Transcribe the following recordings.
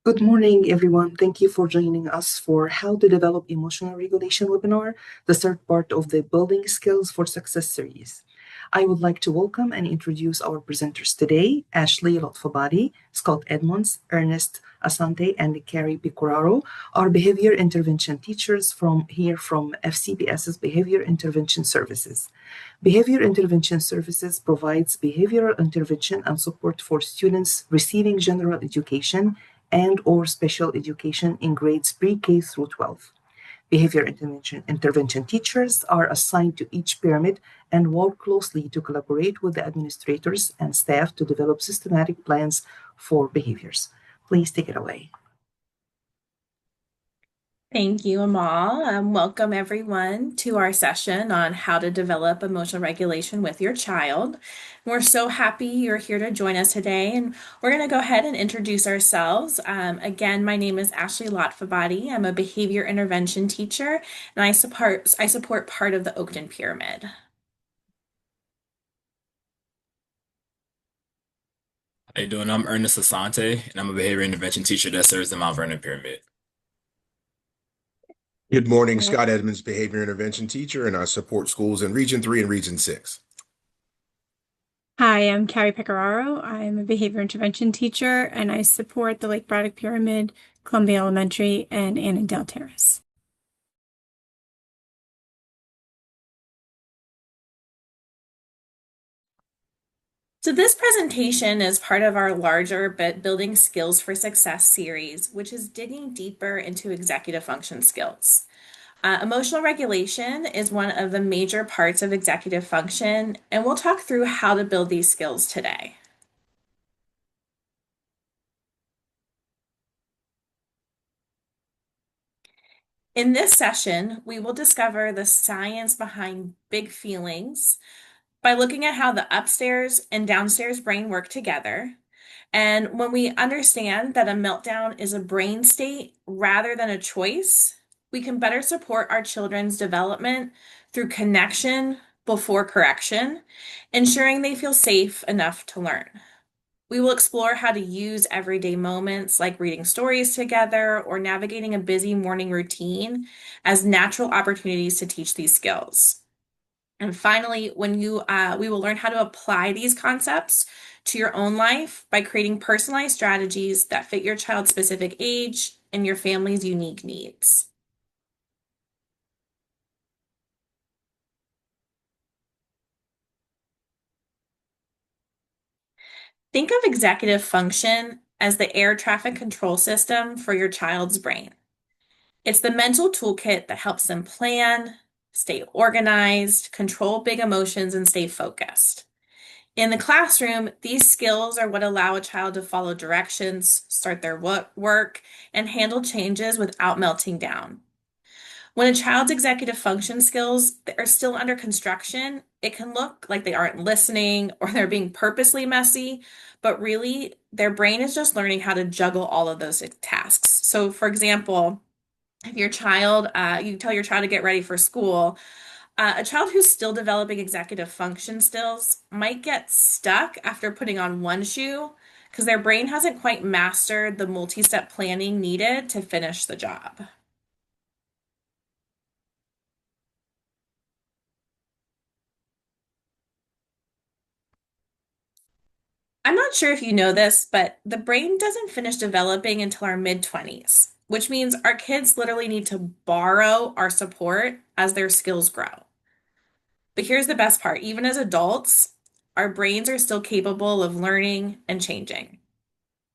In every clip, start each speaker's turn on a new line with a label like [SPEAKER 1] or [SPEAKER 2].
[SPEAKER 1] Good morning, everyone. Thank you for joining us for How to Develop Emotional Regulation webinar, the third part of the Building Skills for Success series. I would like to welcome and introduce our presenters today, Ashley Lotfabadi, Scott Edmonds, Ernest Asante, and Carrie Pecoraro, our behavior intervention teachers from FCPS's Behavior Intervention Services. Behavior Intervention Services provides behavioral intervention and support for students receiving general education and or special education in grades pre-K through 12. Behavior intervention teachers are assigned to each pyramid and work closely to collaborate with the administrators and staff to develop systematic plans for behaviors. Please take it away.
[SPEAKER 2] Thank you, Amal. Welcome everyone to our session on how to develop emotional regulation with your child. We're so happy you're here to join us today, and we're going to go ahead and introduce ourselves. Again, my name is Ashley Lotfabadi. I'm a behavior intervention teacher, and I support part of the Oakton Pyramid.
[SPEAKER 3] How you doing? I'm Ernest Asante, and I'm a behavior intervention teacher that serves the Mount Vernon Pyramid.
[SPEAKER 4] Good morning, Scott Edmonds, behavior intervention teacher, and I support schools in Region 3 and Region 6.
[SPEAKER 5] Hi, I'm Carrie Pecoraro. I'm a behavior intervention teacher and I support the Lake Braddock Pyramid, Columbia Elementary, and Annandale Terrace.
[SPEAKER 2] So this presentation is part of our larger Building Skills for Success series, which is digging deeper into executive function skills. Emotional regulation is one of the major parts of executive function, and we'll talk through how to build these skills today. In this session, we will discover the science behind big feelings by looking at how the upstairs and downstairs brain work together. And when we understand that a meltdown is a brain state rather than a choice, we can better support our children's development through connection before correction, ensuring they feel safe enough to learn. We will explore how to use everyday moments like reading stories together or navigating a busy morning routine as natural opportunities to teach these skills. And finally, we will learn how to apply these concepts to your own life by creating personalized strategies that fit your child's specific age and your family's unique needs. Think of executive function as the air traffic control system for your child's brain. It's the mental toolkit that helps them plan, stay organized, control big emotions, and stay focused. In the classroom, these skills are what allow a child to follow directions, start their work, and handle changes without melting down. When a child's executive function skills are still under construction, it can look like they aren't listening or they're being purposely messy, but really their brain is just learning how to juggle all of those tasks. So, for example, if you tell your child to get ready for school, a child who's still developing executive function skills might get stuck after putting on one shoe because their brain hasn't quite mastered the multi-step planning needed to finish the job. I'm not sure if you know this, but the brain doesn't finish developing until our mid-20s, which means our kids literally need to borrow our support as their skills grow. But here's the best part, even as adults, our brains are still capable of learning and changing.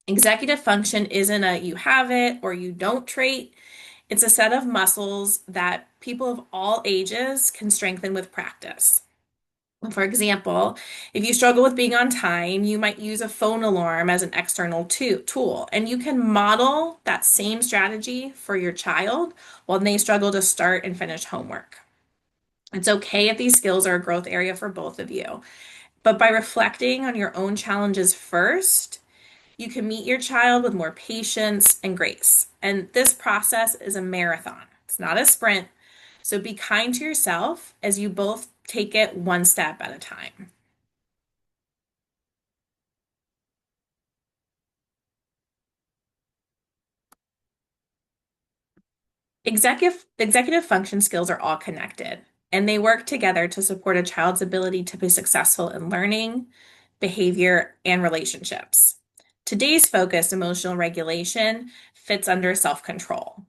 [SPEAKER 2] Executive function isn't a you have it or you don't trait. It's a set of muscles that people of all ages can strengthen with practice. For example, if you struggle with being on time, you might use a phone alarm as an external tool, and you can model that same strategy for your child while they struggle to start and finish homework. It's okay if these skills are a growth area for both of you, but by reflecting on your own challenges first, you can meet your child with more patience and grace. And this process is a marathon, it's not a sprint. So be kind to yourself as you both take it one step at a time. Executive function skills are all connected, and they work together to support a child's ability to be successful in learning, behavior, and relationships. Today's focus, emotional regulation, fits under self-control.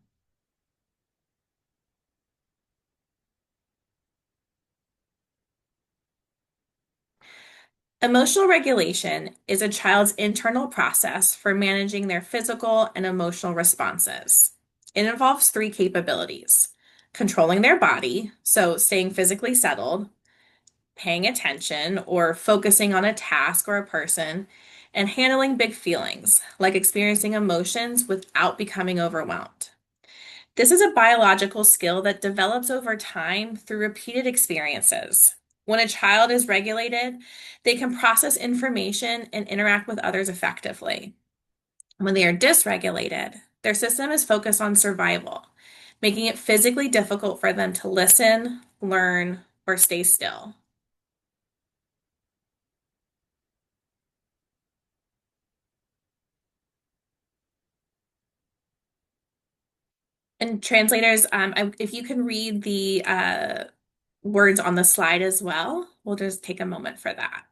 [SPEAKER 2] Emotional regulation is a child's internal process for managing their physical and emotional responses. It involves three capabilities: controlling their body, so staying physically settled, paying attention or focusing on a task or a person, and handling big feelings, like experiencing emotions without becoming overwhelmed. This is a biological skill that develops over time through repeated experiences. When a child is regulated, they can process information and interact with others effectively. When they are dysregulated, their system is focused on survival, making it physically difficult for them to listen, learn, or stay still. And translators, if you can read the words on the slide as well, we'll just take a moment for that.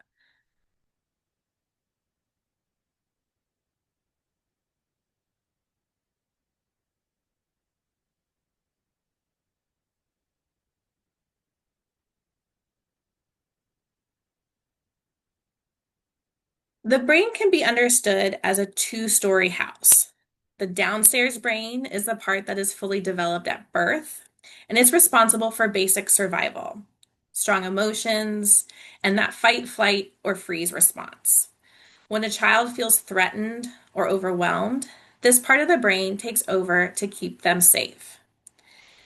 [SPEAKER 2] The brain can be understood as a two-story house. The downstairs brain is the part that is fully developed at birth, and it's responsible for basic survival, strong emotions, and that fight, flight, or freeze response. When a child feels threatened or overwhelmed, this part of the brain takes over to keep them safe.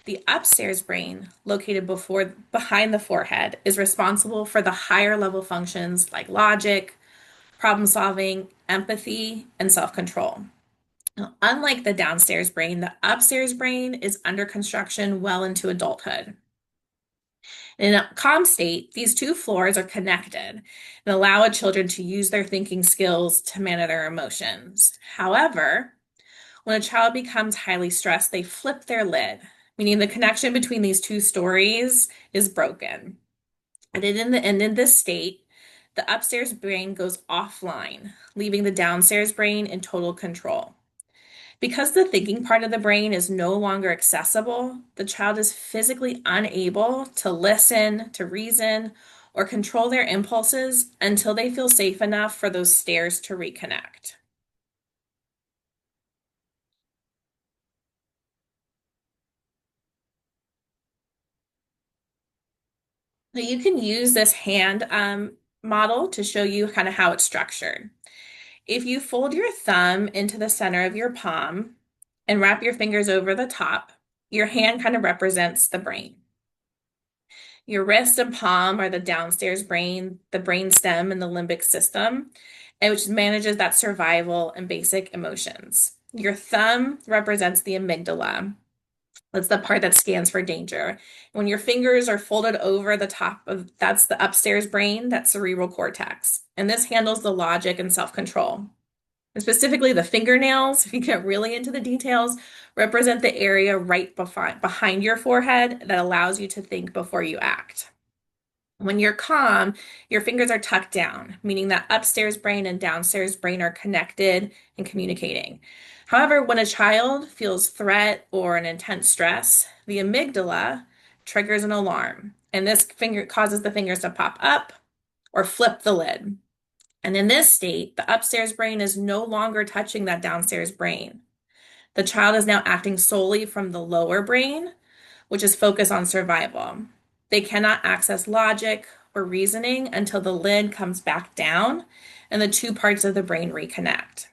[SPEAKER 2] The upstairs brain, located behind the forehead, is responsible for the higher level functions like logic, problem solving, empathy, and self control. Unlike the downstairs brain, the upstairs brain is under construction well into adulthood. In a calm state, these two floors are connected and allow a children to use their thinking skills to manage their emotions. However, when a child becomes highly stressed, they flip their lid, meaning the connection between these two stories is broken. And in this state, the upstairs brain goes offline, leaving the downstairs brain in total control. Because the thinking part of the brain is no longer accessible, the child is physically unable to listen, to reason, or control their impulses until they feel safe enough for those stairs to reconnect. So you can use this hand model to show you kind of how it's structured. If you fold your thumb into the center of your palm and wrap your fingers over the top, your hand kind of represents the brain. Your wrist and palm are the downstairs brain, the brain stem, and the limbic system, and which manages that survival and basic emotions. Your thumb represents the amygdala. That's the part that scans for danger. When your fingers are folded over the top of, that's the upstairs brain, that's cerebral cortex. And this handles the logic and self-control. And specifically, the fingernails, if you get really into the details, represent the area right behind your forehead that allows you to think before you act. When you're calm, your fingers are tucked down, meaning that upstairs brain and downstairs brain are connected and communicating. However, when a child feels threat or an intense stress, the amygdala triggers an alarm, and this finger causes the fingers to pop up or flip the lid. And in this state, the upstairs brain is no longer touching that downstairs brain. The child is now acting solely from the lower brain, which is focused on survival. They cannot access logic or reasoning until the lid comes back down and the two parts of the brain reconnect.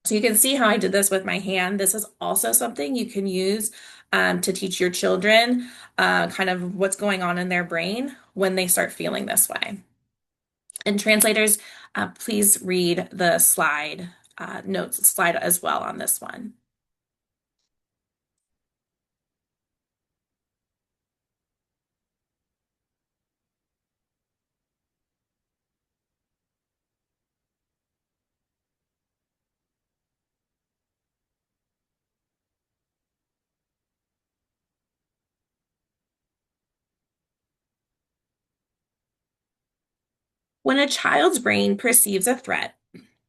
[SPEAKER 2] So you can see how I did this with my hand. This is also something you can use to teach your children kind of what's going on in their brain when they start feeling this way. And translators, please read the slide notes slide as well on this one. When a child's brain perceives a threat,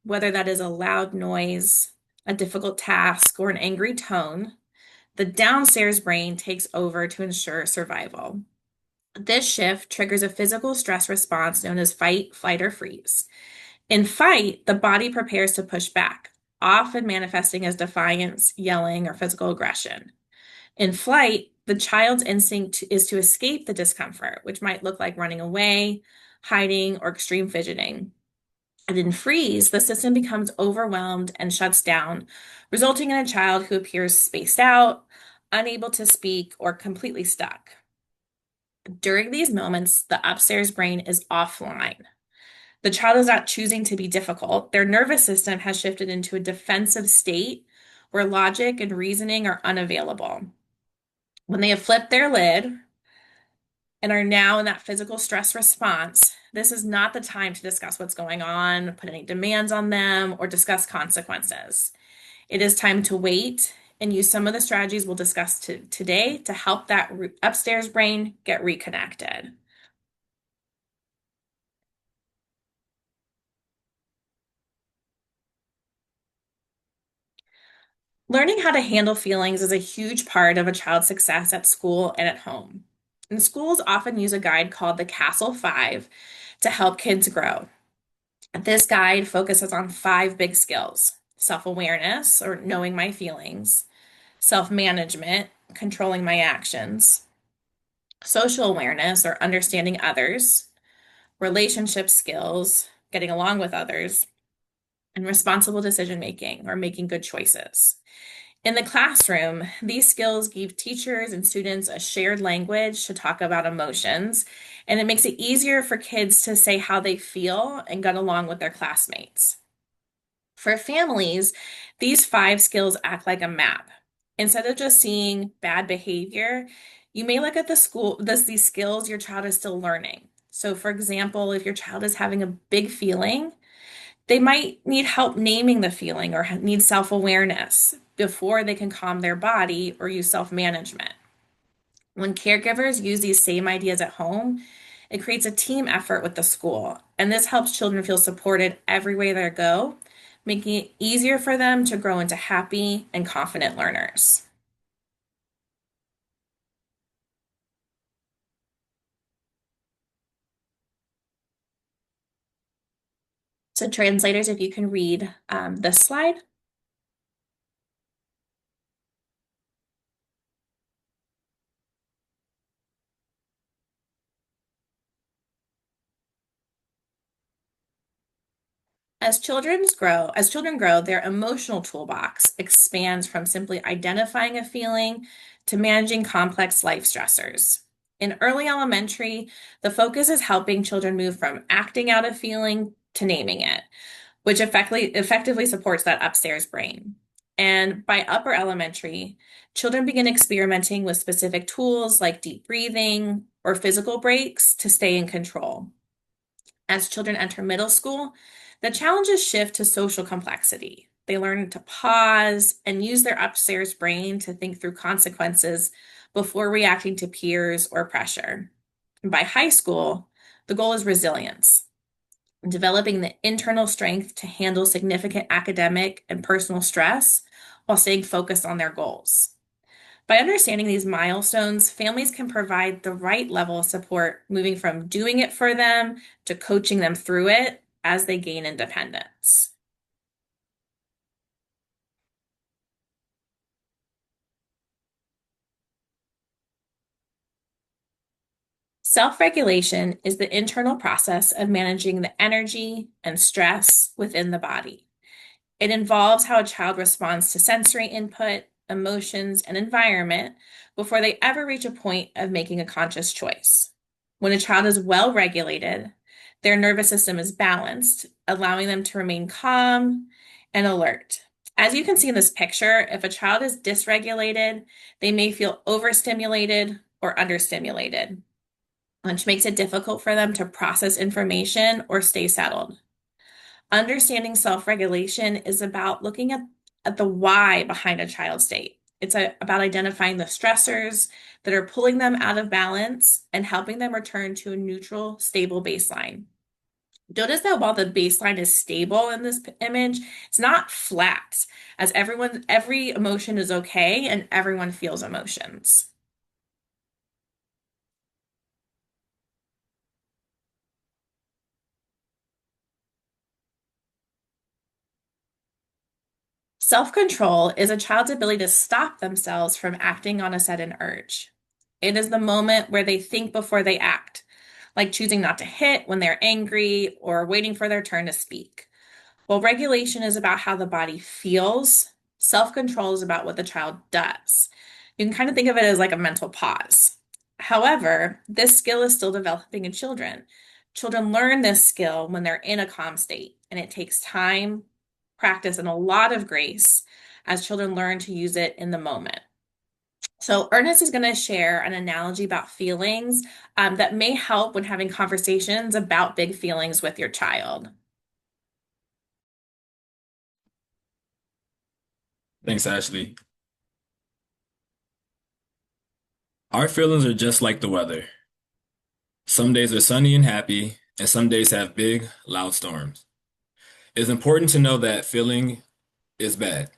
[SPEAKER 2] whether that is a loud noise, a difficult task, or an angry tone, the downstairs brain takes over to ensure survival. This shift triggers a physical stress response known as fight, flight, or freeze. In fight, the body prepares to push back, often manifesting as defiance, yelling, or physical aggression. In flight, the child's instinct is to escape the discomfort, which might look like running away, hiding, or extreme fidgeting. And in freeze, the system becomes overwhelmed and shuts down, resulting in a child who appears spaced out, unable to speak, or completely stuck. During these moments, the upstairs brain is offline. The child is not choosing to be difficult. Their nervous system has shifted into a defensive state where logic and reasoning are unavailable. When they have flipped their lid and are now in that physical stress response, this is not the time to discuss what's going on, put any demands on them, or discuss consequences. It is time to wait and use some of the strategies we'll discuss today to help that upstairs brain get reconnected. Learning how to handle feelings is a huge part of a child's success at school and at home. And schools often use a guide called the Castle 5 to help kids grow. This guide focuses on 5 big skills: self-awareness, or knowing my feelings, self-management, controlling my actions, social awareness, or understanding others, relationship skills, getting along with others, and responsible decision making, or making good choices. In the classroom, these skills give teachers and students a shared language to talk about emotions, and it makes it easier for kids to say how they feel and get along with their classmates. For families, these 5 skills act like a map. Instead of just seeing bad behavior, you may look at these skills your child is still learning. So, for example, if your child is having a big feeling, they might need help naming the feeling or need self-awareness before they can calm their body or use self-management. When caregivers use these same ideas at home, it creates a team effort with the school, and this helps children feel supported every way they go, making it easier for them to grow into happy and confident learners. So translators, if you can read this slide. As children grow, their emotional toolbox expands from simply identifying a feeling to managing complex life stressors. In early elementary, the focus is helping children move from acting out a feeling to naming it, which effectively supports that upstairs brain. And by upper elementary, children begin experimenting with specific tools like deep breathing or physical breaks to stay in control. As children enter middle school, the challenges shift to social complexity. They learn to pause and use their upstairs brain to think through consequences before reacting to peers or pressure. And by high school, the goal is resilience, developing the internal strength to handle significant academic and personal stress while staying focused on their goals. By understanding these milestones, families can provide the right level of support, moving from doing it for them to coaching them through it as they gain independence. Self-regulation is the internal process of managing the energy and stress within the body. It involves how a child responds to sensory input, emotions, and environment before they ever reach a point of making a conscious choice. When a child is well regulated, their nervous system is balanced, allowing them to remain calm and alert. As you can see in this picture, if a child is dysregulated, they may feel overstimulated or understimulated, which makes it difficult for them to process information or stay settled. Understanding self-regulation is about looking at the why behind a child's state. It's about identifying the stressors that are pulling them out of balance and helping them return to a neutral, stable baseline. Notice that while the baseline is stable in this image, it's not flat, as every emotion is okay and everyone feels emotions. Self-control is a child's ability to stop themselves from acting on a sudden urge. It is the moment where they think before they act, like choosing not to hit when they're angry or waiting for their turn to speak. While regulation is about how the body feels, self-control is about what the child does. You can kind of think of it as like a mental pause. However, this skill is still developing in children. Children learn this skill when they're in a calm state, and it takes time, practice, and a lot of grace as children learn to use it in the moment. So, Ernest is going to share an analogy about feelings that may help when having conversations about big feelings with your child.
[SPEAKER 3] Thanks, Ashley. Our feelings are just like the weather. Some days are sunny and happy, and some days have big, loud storms. It's important to know that feeling is bad.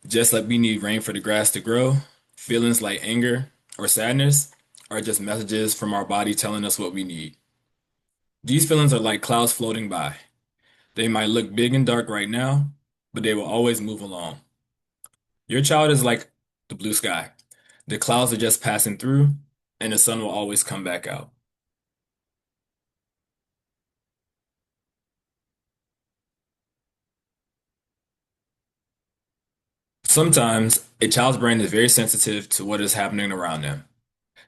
[SPEAKER 3] Just like we need rain for the grass to grow, feelings like anger or sadness are just messages from our body telling us what we need. These feelings are like clouds floating by. They might look big and dark right now, but they will always move along. Your child is like the blue sky. The clouds are just passing through, and the sun will always come back out. Sometimes a child's brain is very sensitive to what is happening around them.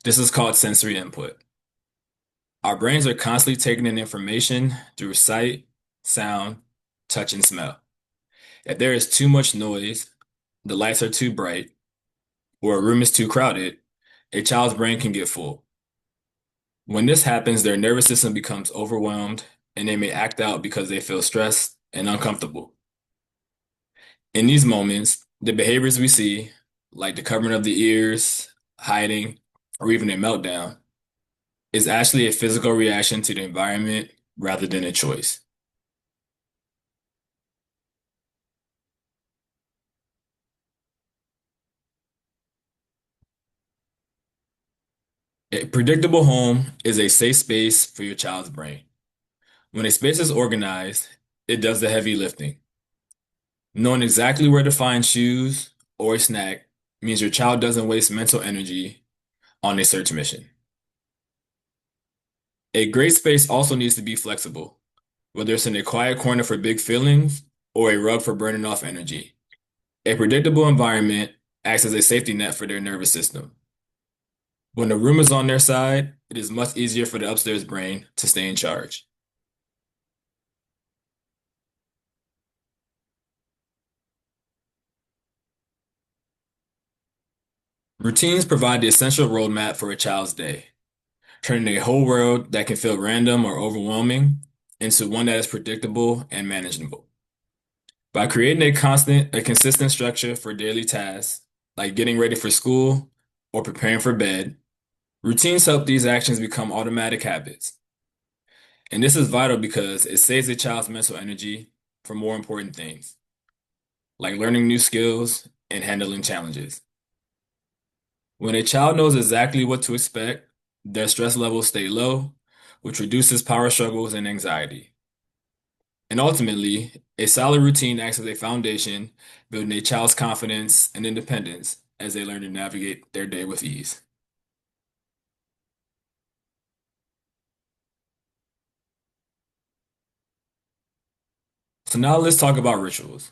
[SPEAKER 3] This is called sensory input. Our brains are constantly taking in information through sight, sound, touch, and smell. If there is too much noise, the lights are too bright, or a room is too crowded, a child's brain can get full. When this happens, their nervous system becomes overwhelmed and they may act out because they feel stressed and uncomfortable. In these moments, the behaviors we see, like the covering of the ears, hiding, or even a meltdown, is actually a physical reaction to the environment rather than a choice. A predictable home is a safe space for your child's brain. When a space is organized, it does the heavy lifting. Knowing exactly where to find shoes or a snack means your child doesn't waste mental energy on a search mission. A great space also needs to be flexible, whether it's in a quiet corner for big feelings or a rug for burning off energy. A predictable environment acts as a safety net for their nervous system. When the room is on their side, it is much easier for the upstairs brain to stay in charge. Routines provide the essential roadmap for a child's day, turning a whole world that can feel random or overwhelming into one that is predictable and manageable. By creating a consistent structure for daily tasks, like getting ready for school or preparing for bed, routines help these actions become automatic habits. And this is vital because it saves a child's mental energy for more important things, like learning new skills and handling challenges. When a child knows exactly what to expect, their stress levels stay low, which reduces power struggles and anxiety. And ultimately, a solid routine acts as a foundation, building a child's confidence and independence as they learn to navigate their day with ease. So now let's talk about rituals.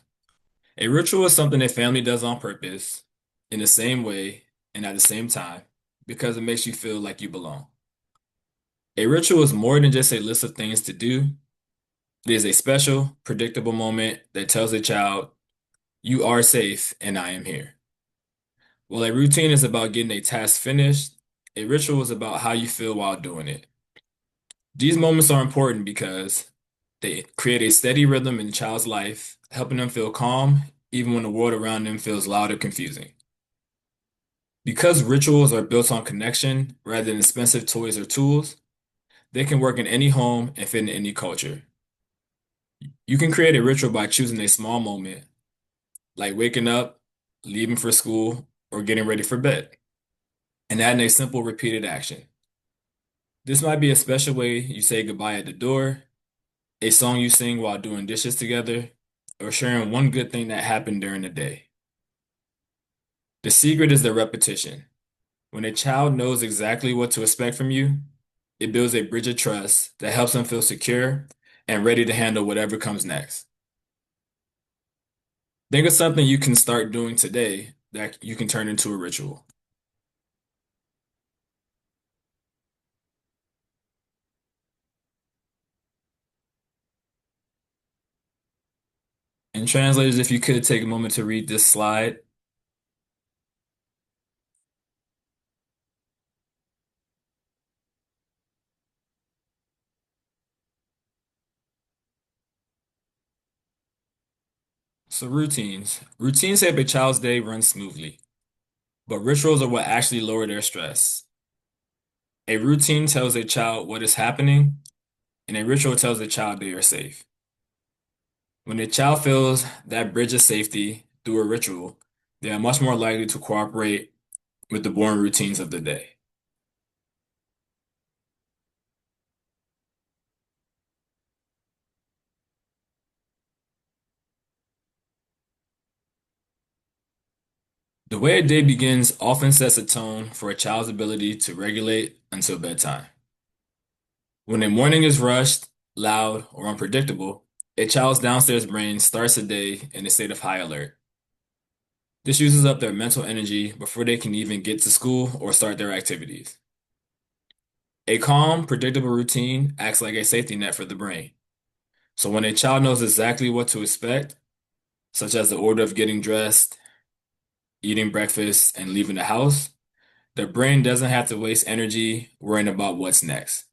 [SPEAKER 3] A ritual is something a family does on purpose, in the same way and at the same time, because it makes you feel like you belong. A ritual is more than just a list of things to do. It is a special, predictable moment that tells a child, you are safe and I am here. While a routine is about getting a task finished, a ritual is about how you feel while doing it. These moments are important because they create a steady rhythm in the child's life, helping them feel calm even when the world around them feels loud or confusing. Because rituals are built on connection rather than expensive toys or tools, they can work in any home and fit in any culture. You can create a ritual by choosing a small moment, like waking up, leaving for school, or getting ready for bed, and adding a simple repeated action. This might be a special way you say goodbye at the door, a song you sing while doing dishes together, or sharing one good thing that happened during the day. The secret is the repetition. When a child knows exactly what to expect from you, it builds a bridge of trust that helps them feel secure and ready to handle whatever comes next. Think of something you can start doing today that you can turn into a ritual. And translators, if you could take a moment to read this slide. So routines. Routines help a child's day run smoothly, but rituals are what actually lower their stress. A routine tells a child what is happening, and a ritual tells the child they are safe. When a child feels that bridge of safety through a ritual, they are much more likely to cooperate with the boring routines of the day. The way a day begins often sets a tone for a child's ability to regulate until bedtime. When a morning is rushed, loud, or unpredictable, a child's downstairs brain starts the day in a state of high alert. This uses up their mental energy before they can even get to school or start their activities. A calm, predictable routine acts like a safety net for the brain. So when a child knows exactly what to expect, such as the order of getting dressed, eating breakfast, and leaving the house, their brain doesn't have to waste energy worrying about what's next.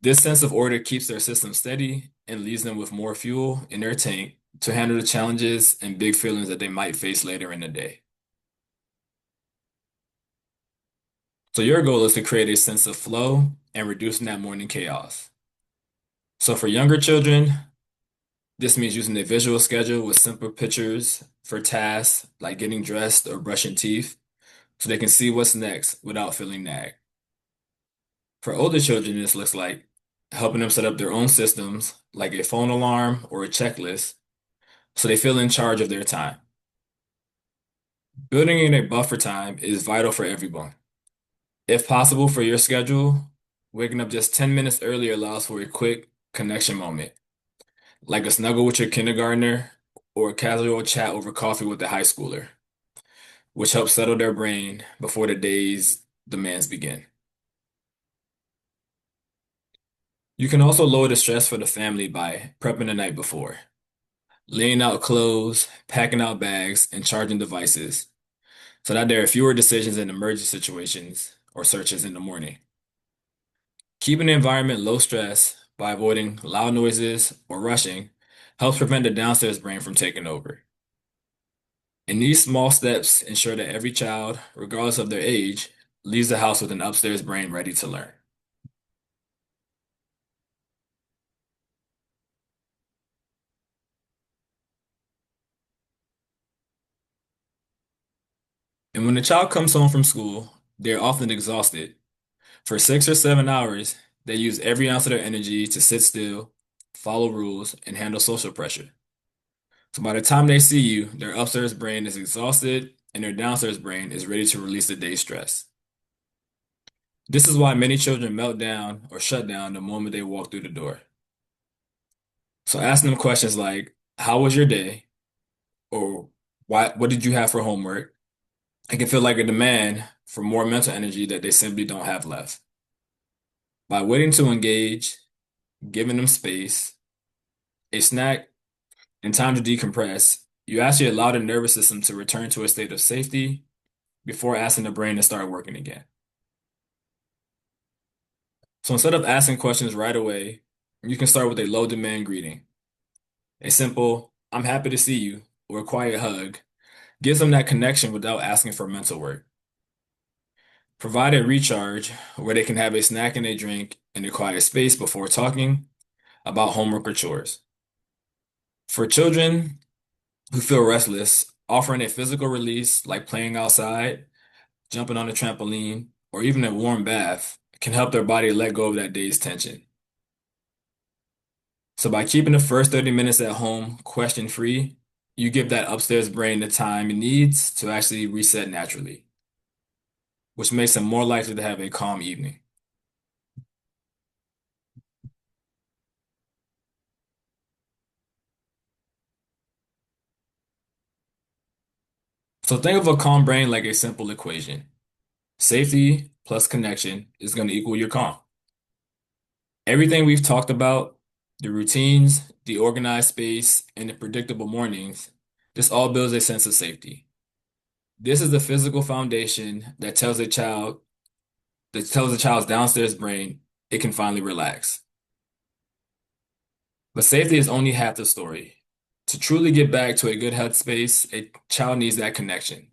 [SPEAKER 3] This sense of order keeps their system steady and leaves them with more fuel in their tank to handle the challenges and big feelings that they might face later in the day. So your goal is to create a sense of flow and reducing that morning chaos. So for younger children, this means using a visual schedule with simple pictures for tasks like getting dressed or brushing teeth so they can see what's next without feeling nagged. For older children, this looks like helping them set up their own systems like a phone alarm or a checklist so they feel in charge of their time. Building in a buffer time is vital for everyone. If possible for your schedule, waking up just 10 minutes early allows for a quick connection moment, like a snuggle with your kindergartner or a casual chat over coffee with a high schooler, which helps settle their brain before the day's demands begin. You can also lower the stress for the family by prepping the night before, laying out clothes, packing out bags, and charging devices so that there are fewer decisions in emergency situations or searches in the morning. Keeping the environment low stress by avoiding loud noises or rushing helps prevent the downstairs brain from taking over. And these small steps ensure that every child, regardless of their age, leaves the house with an upstairs brain ready to learn. And when the child comes home from school, they're often exhausted. For 6 or 7 hours, they use every ounce of their energy to sit still, follow rules, and handle social pressure. So by the time they see you, their upstairs brain is exhausted and their downstairs brain is ready to release the day's stress. This is why many children melt down or shut down the moment they walk through the door. So asking them questions like, "How was your day?" or what did you have for homework? It can feel like a demand for more mental energy that they simply don't have left. By waiting to engage, giving them space, a snack, and time to decompress, you actually allow the nervous system to return to a state of safety before asking the brain to start working again. So instead of asking questions right away, you can start with a low demand greeting. A simple, "I'm happy to see you," or a quiet hug gives them that connection without asking for mental work. Provide a recharge where they can have a snack and a drink in a quiet space before talking, about homework or chores. For children who feel restless, offering a physical release like playing outside, jumping on a trampoline, or even a warm bath can help their body let go of that day's tension. So by keeping the first 30 minutes at home question free, you give that upstairs brain the time it needs to actually reset naturally, which makes them more likely to have a calm evening. So think of a calm brain like a simple equation. Safety plus connection is going to equal your calm. Everything we've talked about, the routines, the organized space, and the predictable mornings, this all builds a sense of safety. This is the physical foundation that tells the child's downstairs brain it can finally relax. But safety is only half the story. To truly get back to a good headspace, a child needs that connection.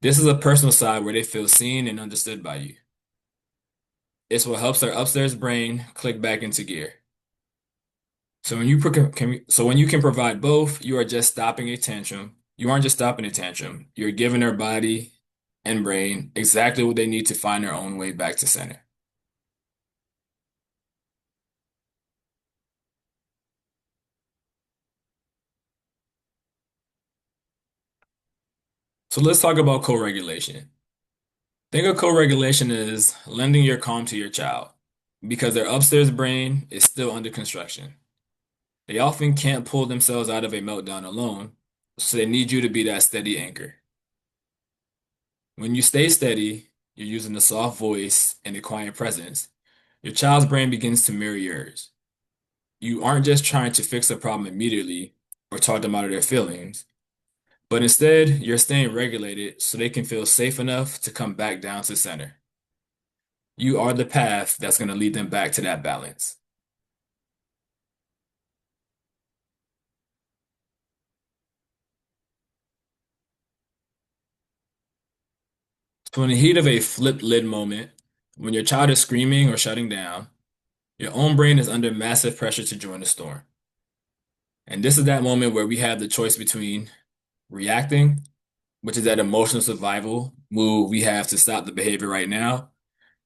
[SPEAKER 3] This is a personal side where they feel seen and understood by you. It's what helps their upstairs brain click back into gear. So when you can provide both, you are just stopping a tantrum. You aren't just stopping a tantrum. You're giving their body and brain exactly what they need to find their own way back to center. So let's talk about co-regulation. Think of co-regulation as lending your calm to your child because their upstairs brain is still under construction. They often can't pull themselves out of a meltdown alone, so they need you to be that steady anchor. When you stay steady, you're using a soft voice and a quiet presence. Your child's brain begins to mirror yours. You aren't just trying to fix a problem immediately or talk them out of their feelings, but instead, you're staying regulated so they can feel safe enough to come back down to center. You are the path that's going to lead them back to that balance. So in the heat of a flipped lid moment, when your child is screaming or shutting down, your own brain is under massive pressure to join the storm. And this is that moment where we have the choice between reacting, which is that emotional survival move we have to stop the behavior right now,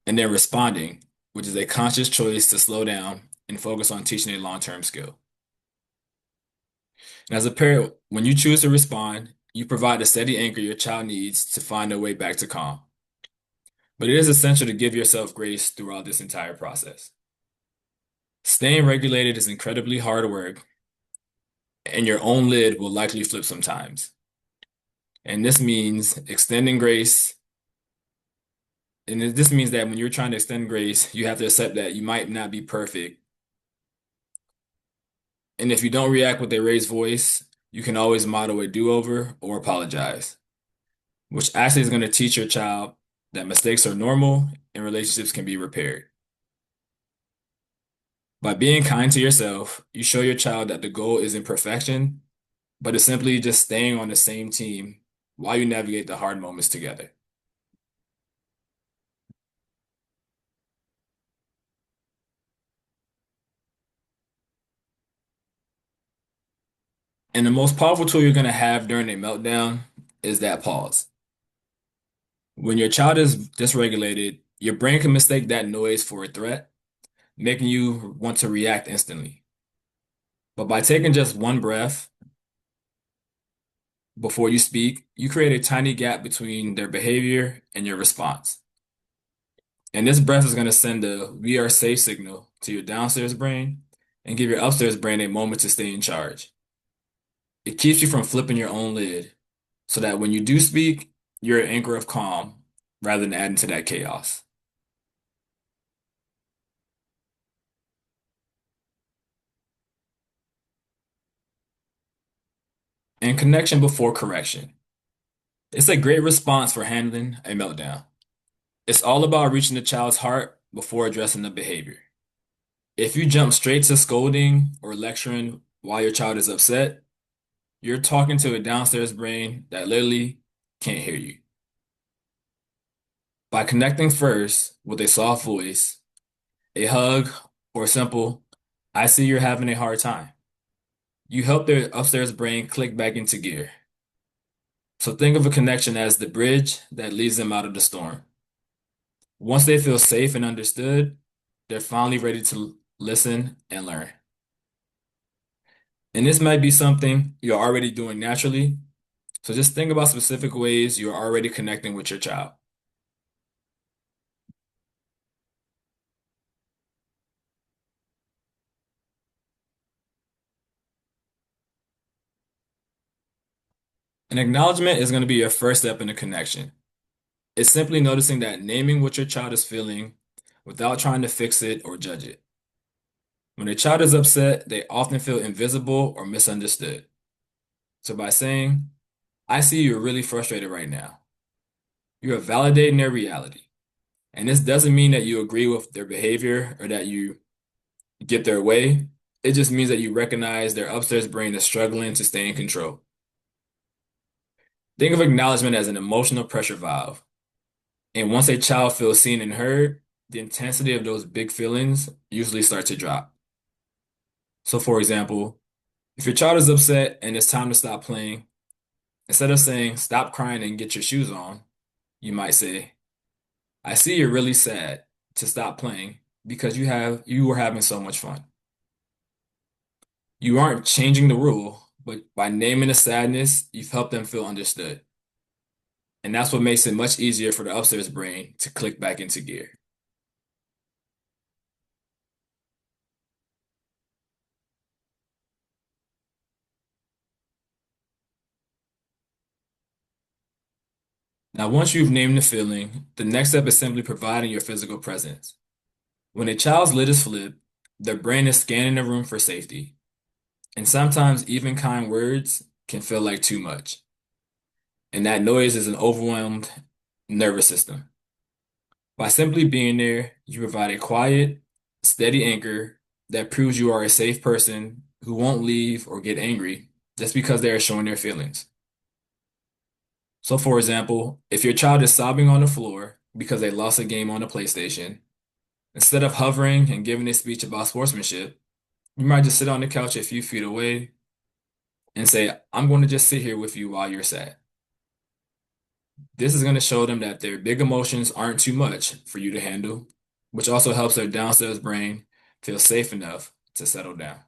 [SPEAKER 3] and then responding, which is a conscious choice to slow down and focus on teaching a long-term skill. And as a parent, when you choose to respond, you provide the steady anchor your child needs to find their way back to calm. But it is essential to give yourself grace throughout this entire process. Staying regulated is incredibly hard work, and your own lid will likely flip sometimes. And this means extending grace. And this means that when you're trying to extend grace, you have to accept that you might not be perfect. And if you don't react with a raised voice, you can always model a do-over or apologize, which actually is going to teach your child that mistakes are normal and relationships can be repaired. By being kind to yourself, you show your child that the goal isn't perfection, but it's simply just staying on the same team while you navigate the hard moments together. And the most powerful tool you're going to have during a meltdown is that pause. When your child is dysregulated, your brain can mistake that noise for a threat, making you want to react instantly. But by taking just one breath before you speak, you create a tiny gap between their behavior and your response. And this breath is going to send a "we are safe" signal to your downstairs brain and give your upstairs brain a moment to stay in charge. It keeps you from flipping your own lid so that when you do speak, you're an anchor of calm rather than adding to that chaos. And connection before correction. It's a great response for handling a meltdown. It's all about reaching the child's heart before addressing the behavior. If you jump straight to scolding or lecturing while your child is upset, you're talking to a downstairs brain that literally can't hear you. By connecting first with a soft voice, a hug, or simple, I see you're having a hard time. You help their upstairs brain click back into gear. So think of a connection as the bridge that leads them out of the storm. Once they feel safe and understood, they're finally ready to listen and learn. And this might be something you're already doing naturally. So just think about specific ways you're already connecting with your child. An acknowledgement is going to be your first step in the connection. It's simply noticing that naming what your child is feeling without trying to fix it or judge it. When a child is upset, they often feel invisible or misunderstood. So by saying, I see you're really frustrated right now, you are validating their reality. And this doesn't mean that you agree with their behavior or that you get their way. It just means that you recognize their upstairs brain is struggling to stay in control. Think of acknowledgement as an emotional pressure valve. And once a child feels seen and heard, the intensity of those big feelings usually start to drop. So, for example, if your child is upset and it's time to stop playing, instead of saying, stop crying and get your shoes on, you might say, I see you're really sad to stop playing because you were having so much fun. You aren't changing the rule, but by naming the sadness, you've helped them feel understood. And that's what makes it much easier for the upstairs brain to click back into gear. Now, once you've named the feeling, the next step is simply providing your physical presence. When a child's lid is flipped, their brain is scanning the room for safety. And sometimes even kind words can feel like too much. And that noise is an overwhelmed nervous system. By simply being there, you provide a quiet, steady anchor that proves you are a safe person who won't leave or get angry just because they are showing their feelings. So, for example, if your child is sobbing on the floor because they lost a game on the PlayStation, instead of hovering and giving a speech about sportsmanship, you might just sit on the couch a few feet away and say, I'm going to just sit here with you while you're sad. This is going to show them that their big emotions aren't too much for you to handle, which also helps their downstairs brain feel safe enough to settle down.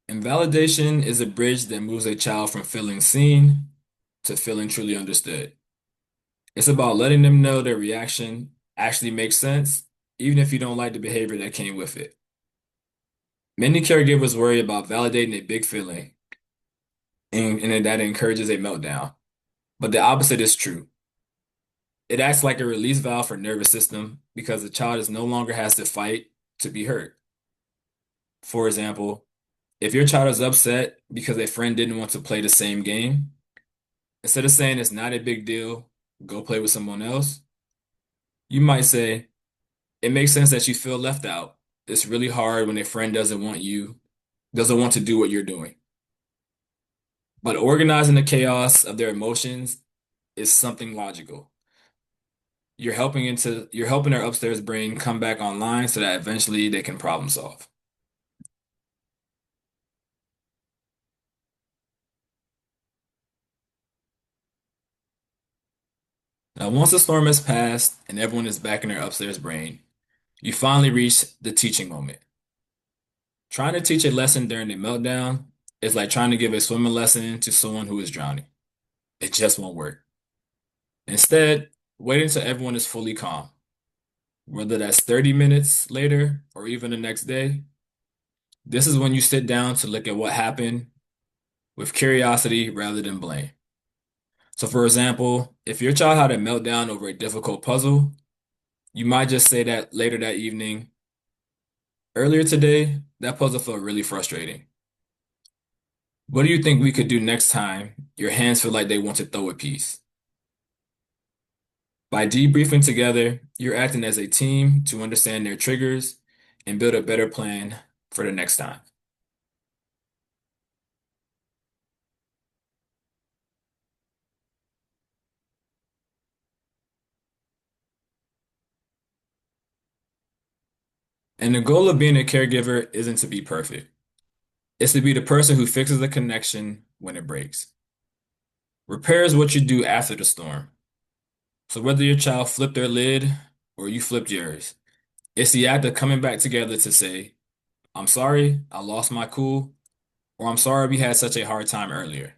[SPEAKER 3] And validation is a bridge that moves a child from feeling seen to feeling truly understood. It's about letting them know their reaction actually makes sense, even if you don't like the behavior that came with it. Many caregivers worry about validating a big feeling, and that encourages a meltdown. But the opposite is true. It acts like a release valve for nervous system because the child is no longer has to fight to be heard. For example, if your child is upset because a friend didn't want to play the same game, instead of saying it's not a big deal, go play with someone else, you might say, it makes sense that you feel left out. It's really hard when a friend doesn't want to do what you're doing. But organizing the chaos of their emotions is something logical. You're helping their upstairs brain come back online so that eventually they can problem solve. Now, once the storm has passed and everyone is back in their upstairs brain, you finally reach the teaching moment. Trying to teach a lesson during a meltdown is like trying to give a swimming lesson to someone who is drowning. It just won't work. Instead, wait until everyone is fully calm, whether that's 30 minutes later or even the next day. This is when you sit down to look at what happened with curiosity rather than blame. So, for example, if your child had a meltdown over a difficult puzzle, you might just say that later that evening, earlier today, that puzzle felt really frustrating. What do you think we could do next time your hands feel like they want to throw a piece? By debriefing together, you're acting as a team to understand their triggers and build a better plan for the next time. And the goal of being a caregiver isn't to be perfect. It's to be the person who fixes the connection when it breaks. Repair is what you do after the storm. So whether your child flipped their lid or you flipped yours, it's the act of coming back together to say, I'm sorry, I lost my cool, or I'm sorry we had such a hard time earlier.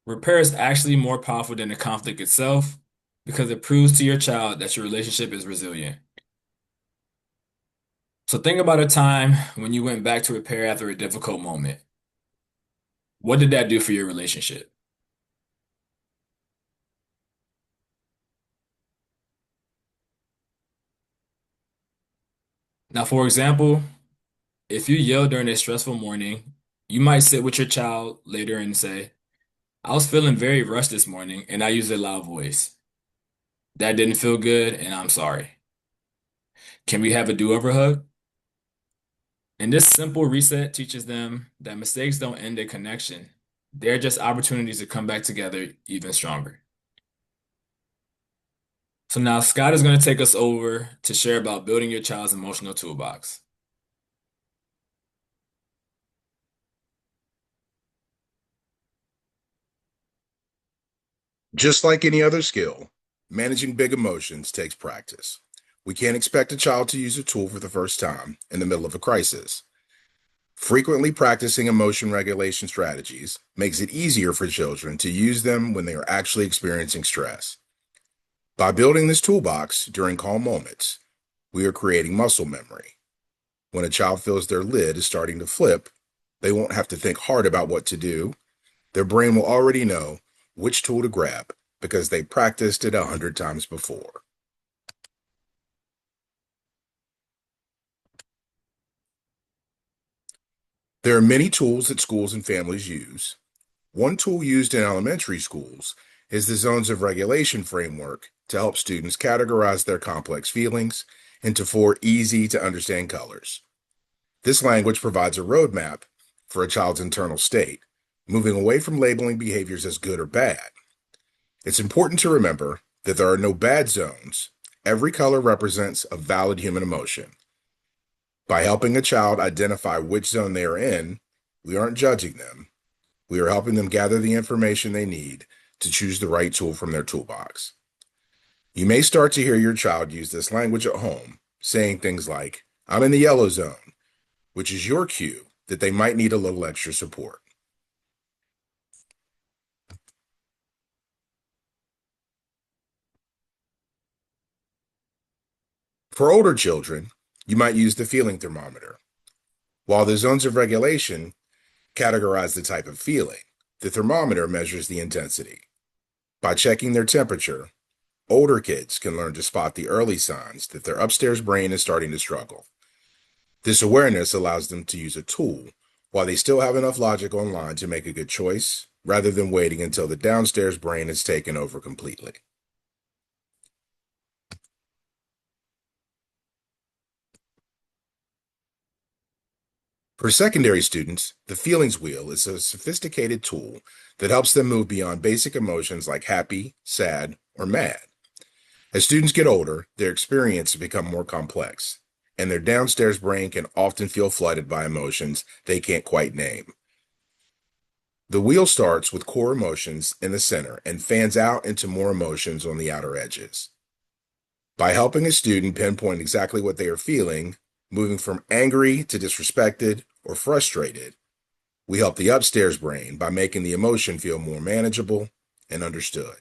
[SPEAKER 3] Repair is actually more powerful than the conflict itself because it proves to your child that your relationship is resilient. So think about a time when you went back to repair after a difficult moment. What did that do for your relationship? Now, for example, if you yell during a stressful morning, you might sit with your child later and say, I was feeling very rushed this morning and I used a loud voice. That didn't feel good and I'm sorry. Can we have a do-over hug? And this simple reset teaches them that mistakes don't end a connection. They're just opportunities to come back together even stronger. So now Scott is going to take us over to share about building your child's emotional toolbox.
[SPEAKER 4] Just like any other skill, managing big emotions takes practice. We can't expect a child to use a tool for the first time in the middle of a crisis. Frequently practicing emotion regulation strategies makes it easier for children to use them when they are actually experiencing stress. By building this toolbox during calm moments, we are creating muscle memory. When a child feels their lid is starting to flip, they won't have to think hard about what to do. Their brain will already know which tool to grab because they practiced it 100 times before. There are many tools that schools and families use. One tool used in elementary schools is the Zones of Regulation framework to help students categorize their complex feelings into 4 easy to understand colors. This language provides a roadmap for a child's internal state, moving away from labeling behaviors as good or bad. It's important to remember that there are no bad zones. Every color represents a valid human emotion. By helping a child identify which zone they are in, we aren't judging them. We are helping them gather the information they need to choose the right tool from their toolbox. You may start to hear your child use this language at home, saying things like, I'm in the yellow zone, which is your cue that they might need a little extra support. For older children, you might use the feeling thermometer. While the zones of regulation categorize the type of feeling, the thermometer measures the intensity. By checking their temperature, older kids can learn to spot the early signs that their upstairs brain is starting to struggle. This awareness allows them to use a tool while they still have enough logic online to make a good choice, rather than waiting until the downstairs brain is taken over completely. For secondary students, the feelings wheel is a sophisticated tool that helps them move beyond basic emotions like happy, sad, or mad. As students get older, their experiences become more complex, and their downstairs brain can often feel flooded by emotions they can't quite name. The wheel starts with core emotions in the center and fans out into more emotions on the outer edges. By helping a student pinpoint exactly what they are feeling, moving from angry to disrespected or frustrated, we help the upstairs brain by making the emotion feel more manageable and understood.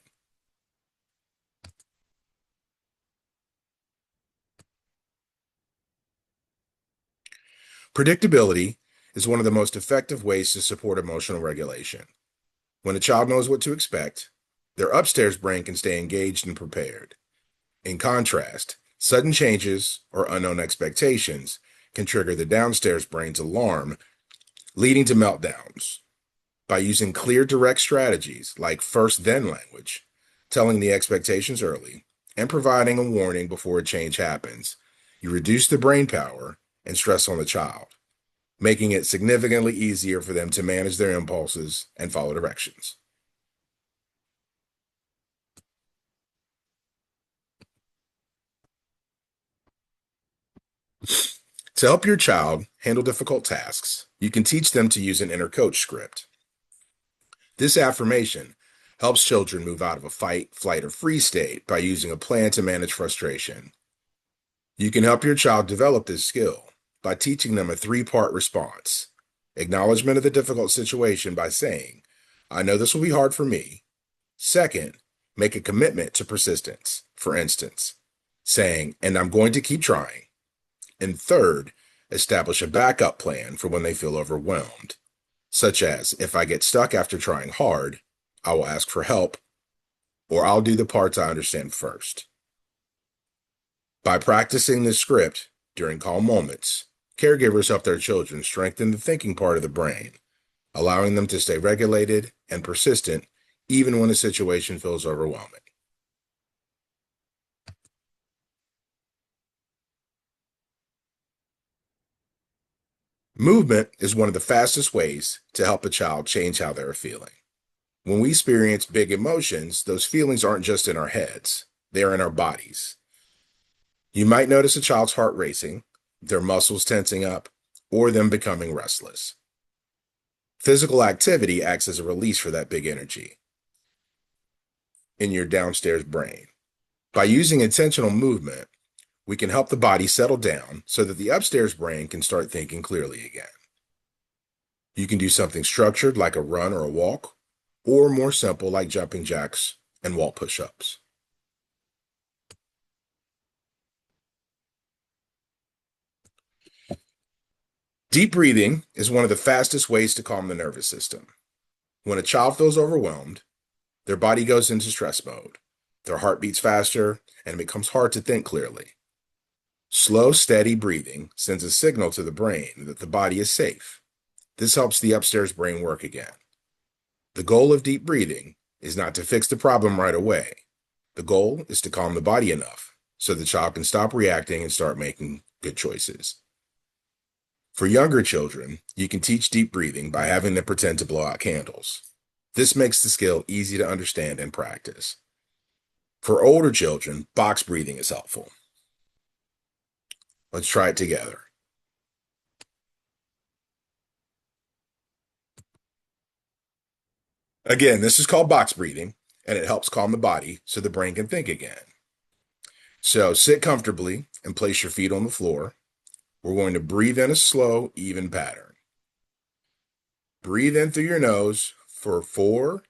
[SPEAKER 4] Predictability is one of the most effective ways to support emotional regulation. When a child knows what to expect, their upstairs brain can stay engaged and prepared. In contrast, sudden changes or unknown expectations can trigger the downstairs brain's alarm, leading to meltdowns. By using clear, direct strategies like first then language, telling the expectations early, and providing a warning before a change happens, you reduce the brain power and stress on the child, making it significantly easier for them to manage their impulses and follow directions. To help your child handle difficult tasks, you can teach them to use an inner coach script. This affirmation helps children move out of a fight, flight, or freeze state by using a plan to manage frustration. You can help your child develop this skill by teaching them a three-part response. Acknowledgement of the difficult situation by saying, I know this will be hard for me. Second, make a commitment to persistence. For instance, saying, and I'm going to keep trying. And third, establish a backup plan for when they feel overwhelmed, such as if I get stuck after trying hard, I will ask for help, or I'll do the parts I understand first. By practicing this script during calm moments, caregivers help their children strengthen the thinking part of the brain, allowing them to stay regulated and persistent even when a situation feels overwhelming. Movement is one of the fastest ways to help a child change how they're feeling. When we experience big emotions, those feelings aren't just in our heads, they're in our bodies. You might notice a child's heart racing, their muscles tensing up, or them becoming restless. Physical activity acts as a release for that big energy in your downstairs brain. By using intentional movement, we can help the body settle down so that the upstairs brain can start thinking clearly again. You can do something structured like a run or a walk, or more simple like jumping jacks and wall push-ups. Deep breathing is one of the fastest ways to calm the nervous system. When a child feels overwhelmed, their body goes into stress mode. Their heart beats faster, and it becomes hard to think clearly. Slow, steady breathing sends a signal to the brain that the body is safe. This helps the upstairs brain work again. The goal of deep breathing is not to fix the problem right away. The goal is to calm the body enough so the child can stop reacting and start making good choices. For younger children, you can teach deep breathing by having them pretend to blow out candles. This makes the skill easy to understand and practice. For older children, box breathing is helpful. Let's try it together. Again, this is called box breathing, and it helps calm the body so the brain can think again. So sit comfortably and place your feet on the floor. We're going to breathe in a slow, even pattern. Breathe in through your nose for 4,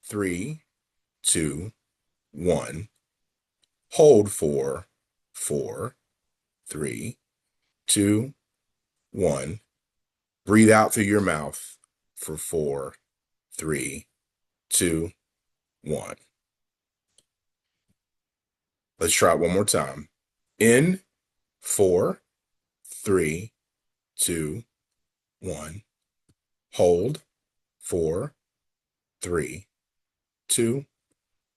[SPEAKER 4] 3, 2, 1. Hold for 4, 3, 2, 1. Breathe out through your mouth for 4, 3, 2, 1. Let's try it one more time. In 4, 3, 2, 1. Hold 4, 3, 2,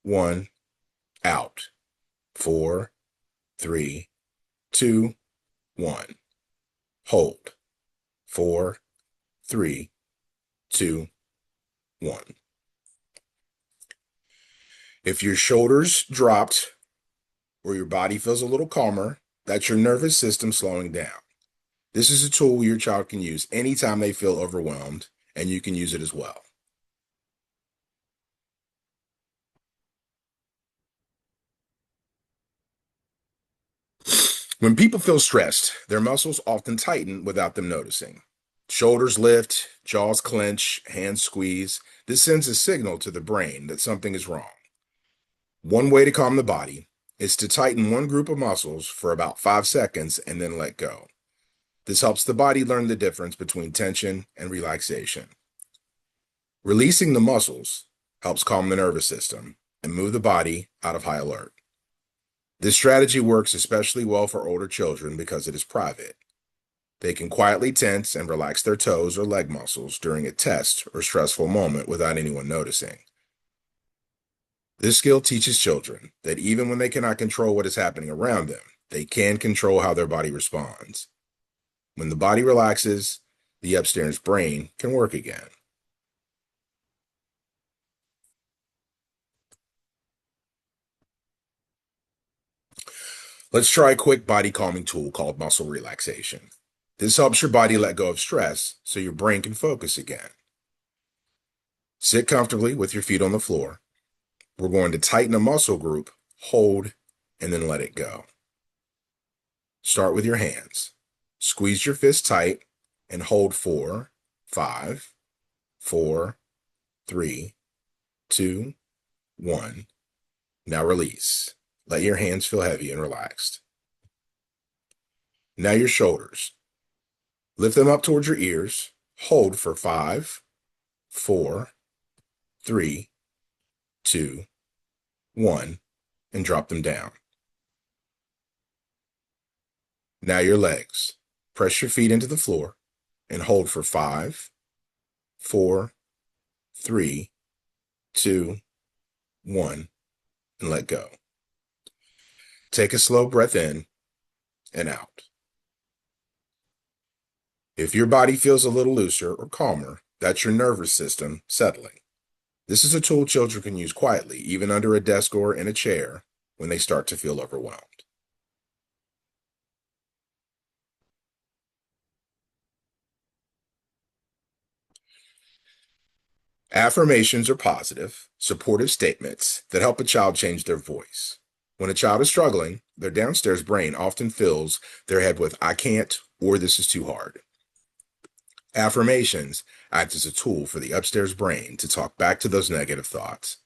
[SPEAKER 4] 1. Out 4, 3, 2, 1. Hold 4, 3, 2, 1. If your shoulders dropped or your body feels a little calmer, that's your nervous system slowing down. This is a tool your child can use anytime they feel overwhelmed, and you can use it as well. When people feel stressed, their muscles often tighten without them noticing. Shoulders lift, jaws clench, hands squeeze. This sends a signal to the brain that something is wrong. One way to calm the body is to tighten one group of muscles for about 5 seconds and then let go. This helps the body learn the difference between tension and relaxation. Releasing the muscles helps calm the nervous system and move the body out of high alert. This strategy works especially well for older children because it is private. They can quietly tense and relax their toes or leg muscles during a test or stressful moment without anyone noticing. This skill teaches children that even when they cannot control what is happening around them, they can control how their body responds. When the body relaxes, the upstairs brain can work again. Let's try a quick body calming tool called muscle relaxation. This helps your body let go of stress so your brain can focus again. Sit comfortably with your feet on the floor. We're going to tighten a muscle group, hold, and then let it go. Start with your hands. Squeeze your fist tight and hold for 5, 4, 3, 2, 1. Now release. Let your hands feel heavy and relaxed. Now your shoulders. Lift them up towards your ears. Hold for 5, 4, 3, 2, 1, and drop them down. Now your legs. Press your feet into the floor and hold for 5, 4, 3, 2, 1, and let go. Take a slow breath in and out. If your body feels a little looser or calmer, that's your nervous system settling. This is a tool children can use quietly, even under a desk or in a chair, when they start to feel overwhelmed. Affirmations are positive, supportive statements that help a child change their voice. When a child is struggling, their downstairs brain often fills their head with "I can't" or "this is too hard." Affirmations act as a tool for the upstairs brain to talk back to those negative thoughts.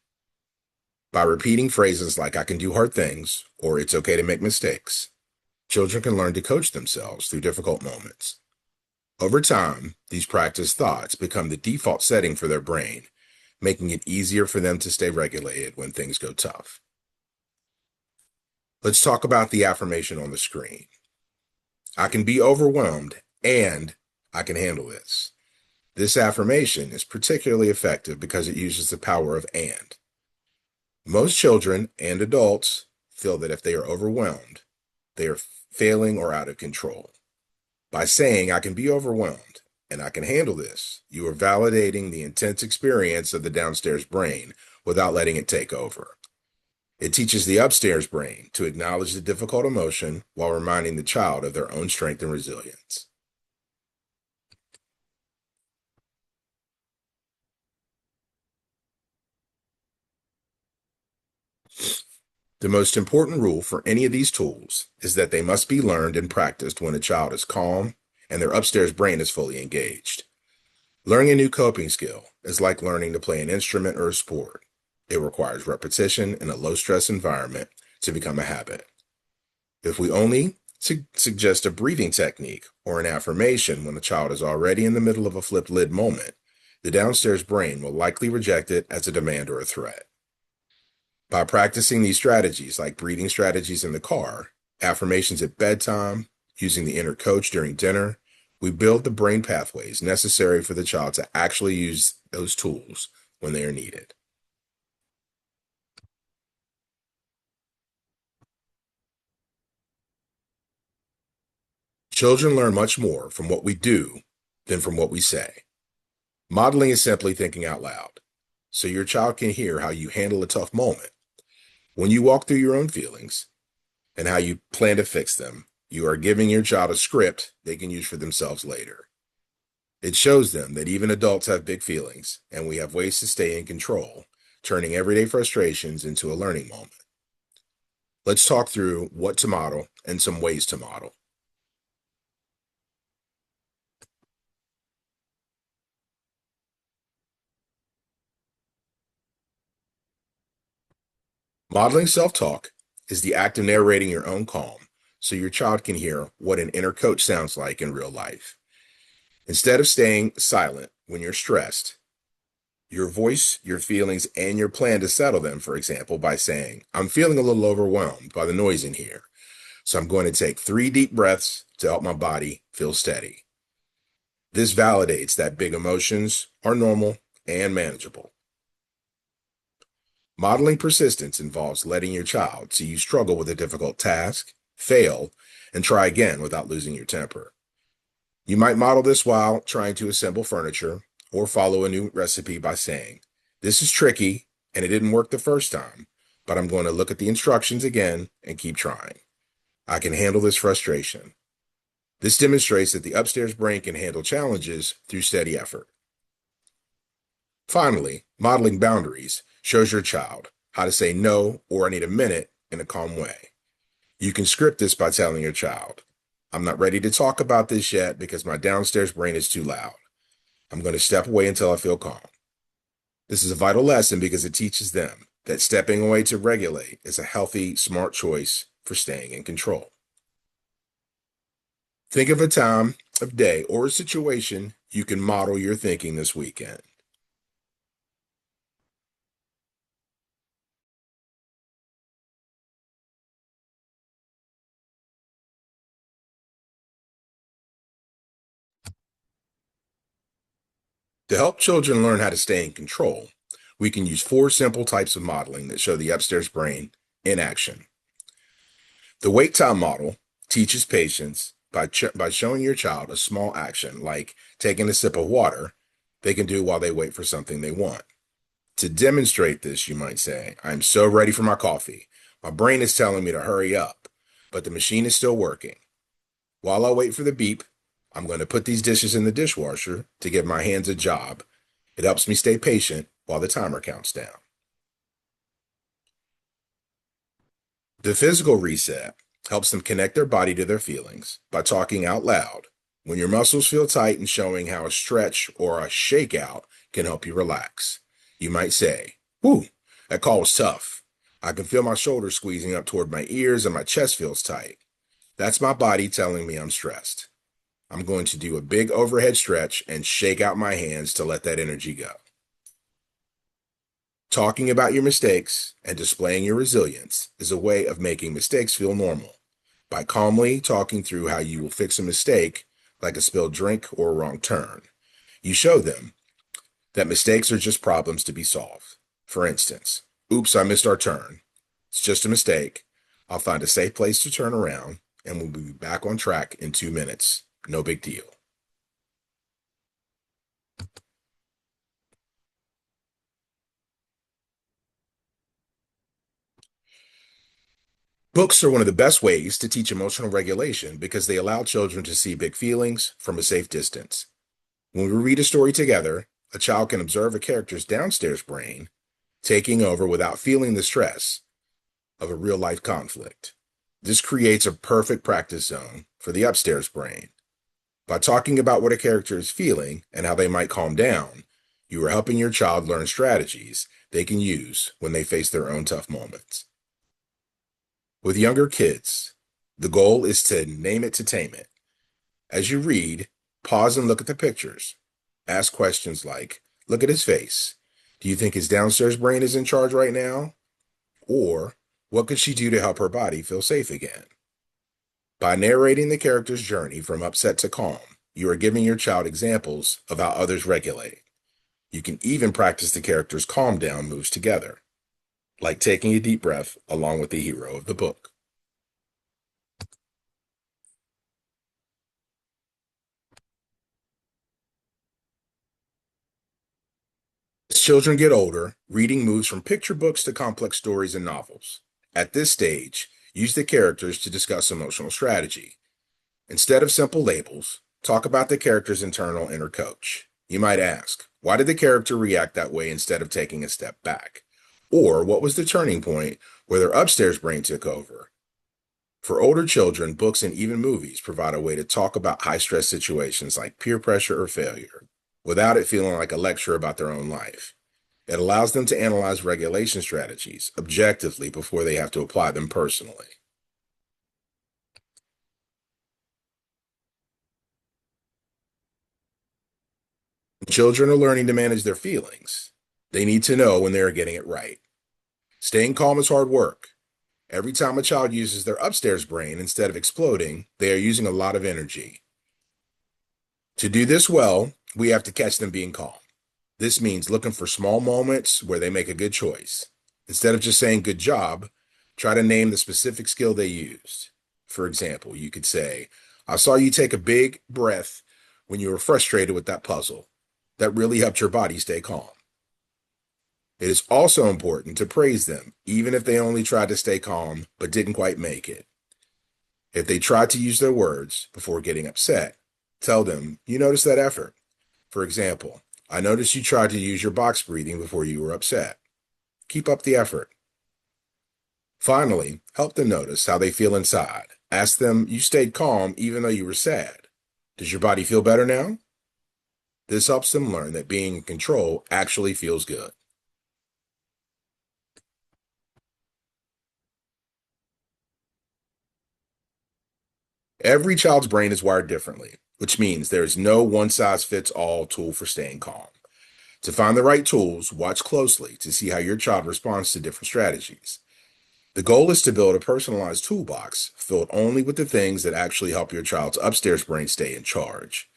[SPEAKER 4] By repeating phrases like "I can do hard things" or "it's okay to make mistakes," children can learn to coach themselves through difficult moments. Over time, these practiced thoughts become the default setting for their brain, making it easier for them to stay regulated when things go tough. Let's talk about the affirmation on the screen. I can be overwhelmed and I can handle this. This affirmation is particularly effective because it uses the power of "and." Most children and adults feel that if they are overwhelmed, they are failing or out of control. By saying "I can be overwhelmed and I can handle this," you are validating the intense experience of the downstairs brain without letting it take over. It teaches the upstairs brain to acknowledge the difficult emotion while reminding the child of their own strength and resilience. The most important rule for any of these tools is that they must be learned and practiced when a child is calm and their upstairs brain is fully engaged. Learning a new coping skill is like learning to play an instrument or a sport. It requires repetition in a low-stress environment to become a habit. If we only suggest a breathing technique or an affirmation when the child is already in the middle of a flipped lid moment, the downstairs brain will likely reject it as a demand or a threat. By practicing these strategies, like breathing strategies in the car, affirmations at bedtime, using the inner coach during dinner, we build the brain pathways necessary for the child to actually use those tools when they are needed. Children learn much more from what we do than from what we say. Modeling is simply thinking out loud, so your child can hear how you handle a tough moment. When you walk through your own feelings and how you plan to fix them, you are giving your child a script they can use for themselves later. It shows them that even adults have big feelings, and we have ways to stay in control, turning everyday frustrations into a learning moment. Let's talk through what to model and some ways to model. Modeling self-talk is the act of narrating your own calm so your child can hear what an inner coach sounds like in real life. Instead of staying silent when you're stressed, your voice, your feelings, and your plan to settle them, for example, by saying, "I'm feeling a little overwhelmed by the noise in here, so I'm going to take 3 deep breaths to help my body feel steady." This validates that big emotions are normal and manageable. Modeling persistence involves letting your child see you struggle with a difficult task, fail, and try again without losing your temper. You might model this while trying to assemble furniture or follow a new recipe by saying, "This is tricky and it didn't work the first time, but I'm going to look at the instructions again and keep trying. I can handle this frustration." This demonstrates that the upstairs brain can handle challenges through steady effort. Finally, modeling boundaries shows your child how to say no or I need a minute in a calm way. You can script this by telling your child, I'm not ready to talk about this yet because my downstairs brain is too loud. I'm going to step away until I feel calm. This is a vital lesson because it teaches them that stepping away to regulate is a healthy, smart choice for staying in control. Think of a time of day or a situation you can model your thinking this weekend. To help children learn how to stay in control, we can use 4 simple types of modeling that show the upstairs brain in action. The wait time model teaches patience by showing your child a small action like taking a sip of water they can do while they wait for something they want. To demonstrate this, you might say, I'm so ready for my coffee. My brain is telling me to hurry up, but the machine is still working. While I wait for the beep, I'm going to put these dishes in the dishwasher to give my hands a job. It helps me stay patient while the timer counts down. The physical reset helps them connect their body to their feelings by talking out loud. When your muscles feel tight and showing how a stretch or a shakeout can help you relax. You might say, whew, that call was tough. I can feel my shoulders squeezing up toward my ears and my chest feels tight. That's my body telling me I'm stressed. I'm going to do a big overhead stretch and shake out my hands to let that energy go. Talking about your mistakes and displaying your resilience is a way of making mistakes feel normal. By calmly talking through how you will fix a mistake, like a spilled drink or a wrong turn, you show them that mistakes are just problems to be solved. For instance, oops, I missed our turn. It's just a mistake. I'll find a safe place to turn around and we'll be back on track in 2 minutes. No big deal. Books are one of the best ways to teach emotional regulation because they allow children to see big feelings from a safe distance. When we read a story together, a child can observe a character's downstairs brain taking over without feeling the stress of a real-life conflict. This creates a perfect practice zone for the upstairs brain. By talking about what a character is feeling and how they might calm down, you are helping your child learn strategies they can use when they face their own tough moments. With younger kids, the goal is to name it to tame it. As you read, pause and look at the pictures. Ask questions like, look at his face. Do you think his downstairs brain is in charge right now? Or, what could she do to help her body feel safe again? By narrating the character's journey from upset to calm, you are giving your child examples of how others regulate. You can even practice the character's calm down moves together, like taking a deep breath along with the hero of the book. As children get older, reading moves from picture books to complex stories and novels. At this stage, use the characters to discuss emotional strategy. Instead of simple labels, talk about the character's internal inner coach. You might ask, why did the character react that way instead of taking a step back? Or what was the turning point where their upstairs brain took over? For older children, books and even movies provide a way to talk about high-stress situations like peer pressure or failure, without it feeling like a lecture about their own life. It allows them to analyze regulation strategies objectively before they have to apply them personally. When children are learning to manage their feelings, they need to know when they are getting it right. Staying calm is hard work. Every time a child uses their upstairs brain instead of exploding, they are using a lot of energy. To do this well, we have to catch them being calm. This means looking for small moments where they make a good choice. Instead of just saying good job, try to name the specific skill they used. For example, you could say, I saw you take a big breath when you were frustrated with that puzzle. That really helped your body stay calm. It is also important to praise them, even if they only tried to stay calm but didn't quite make it. If they try to use their words before getting upset, tell them you noticed that effort. For example, I noticed you tried to use your box breathing before you were upset. Keep up the effort. Finally, help them notice how they feel inside. Ask them, you stayed calm even though you were sad. Does your body feel better now? This helps them learn that being in control actually feels good. Every child's brain is wired differently, which means there is no one-size-fits-all tool for staying calm. To find the right tools, watch closely to see how your child responds to different strategies. The goal is to build a personalized toolbox filled only with the things that actually help your child's upstairs brain stay in charge.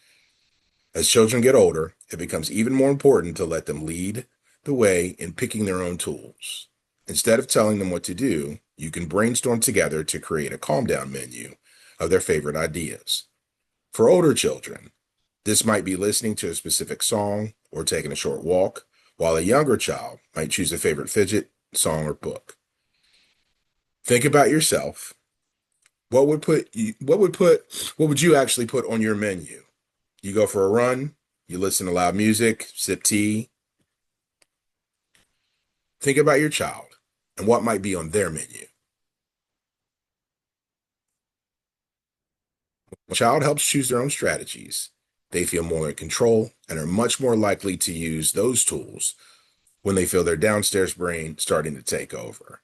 [SPEAKER 4] As children get older, it becomes even more important to let them lead the way in picking their own tools. Instead of telling them what to do, you can brainstorm together to create a calm down menu of their favorite ideas. For older children, this might be listening to a specific song or taking a short walk, while a younger child might choose a favorite fidget, song, or book. Think about yourself. What would you actually put on your menu? You go for a run, you listen to loud music, sip tea. Think about your child and what might be on their menu. When a child helps choose their own strategies, they feel more in control and are much more likely to use those tools when they feel their downstairs brain starting to take over.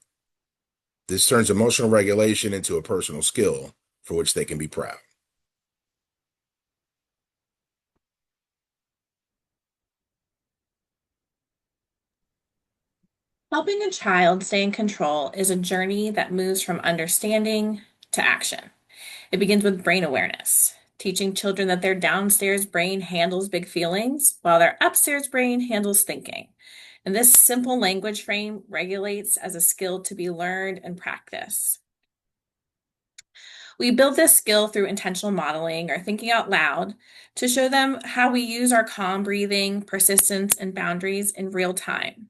[SPEAKER 4] This turns emotional regulation into a personal skill for which they can be proud.
[SPEAKER 2] Helping a child stay in control is a journey that moves from understanding to action. It begins with brain awareness, teaching children that their downstairs brain handles big feelings while their upstairs brain handles thinking. And this simple language frame regulates as a skill to be learned and practiced. We build this skill through intentional modeling or thinking out loud to show them how we use our calm breathing, persistence, and boundaries in real time.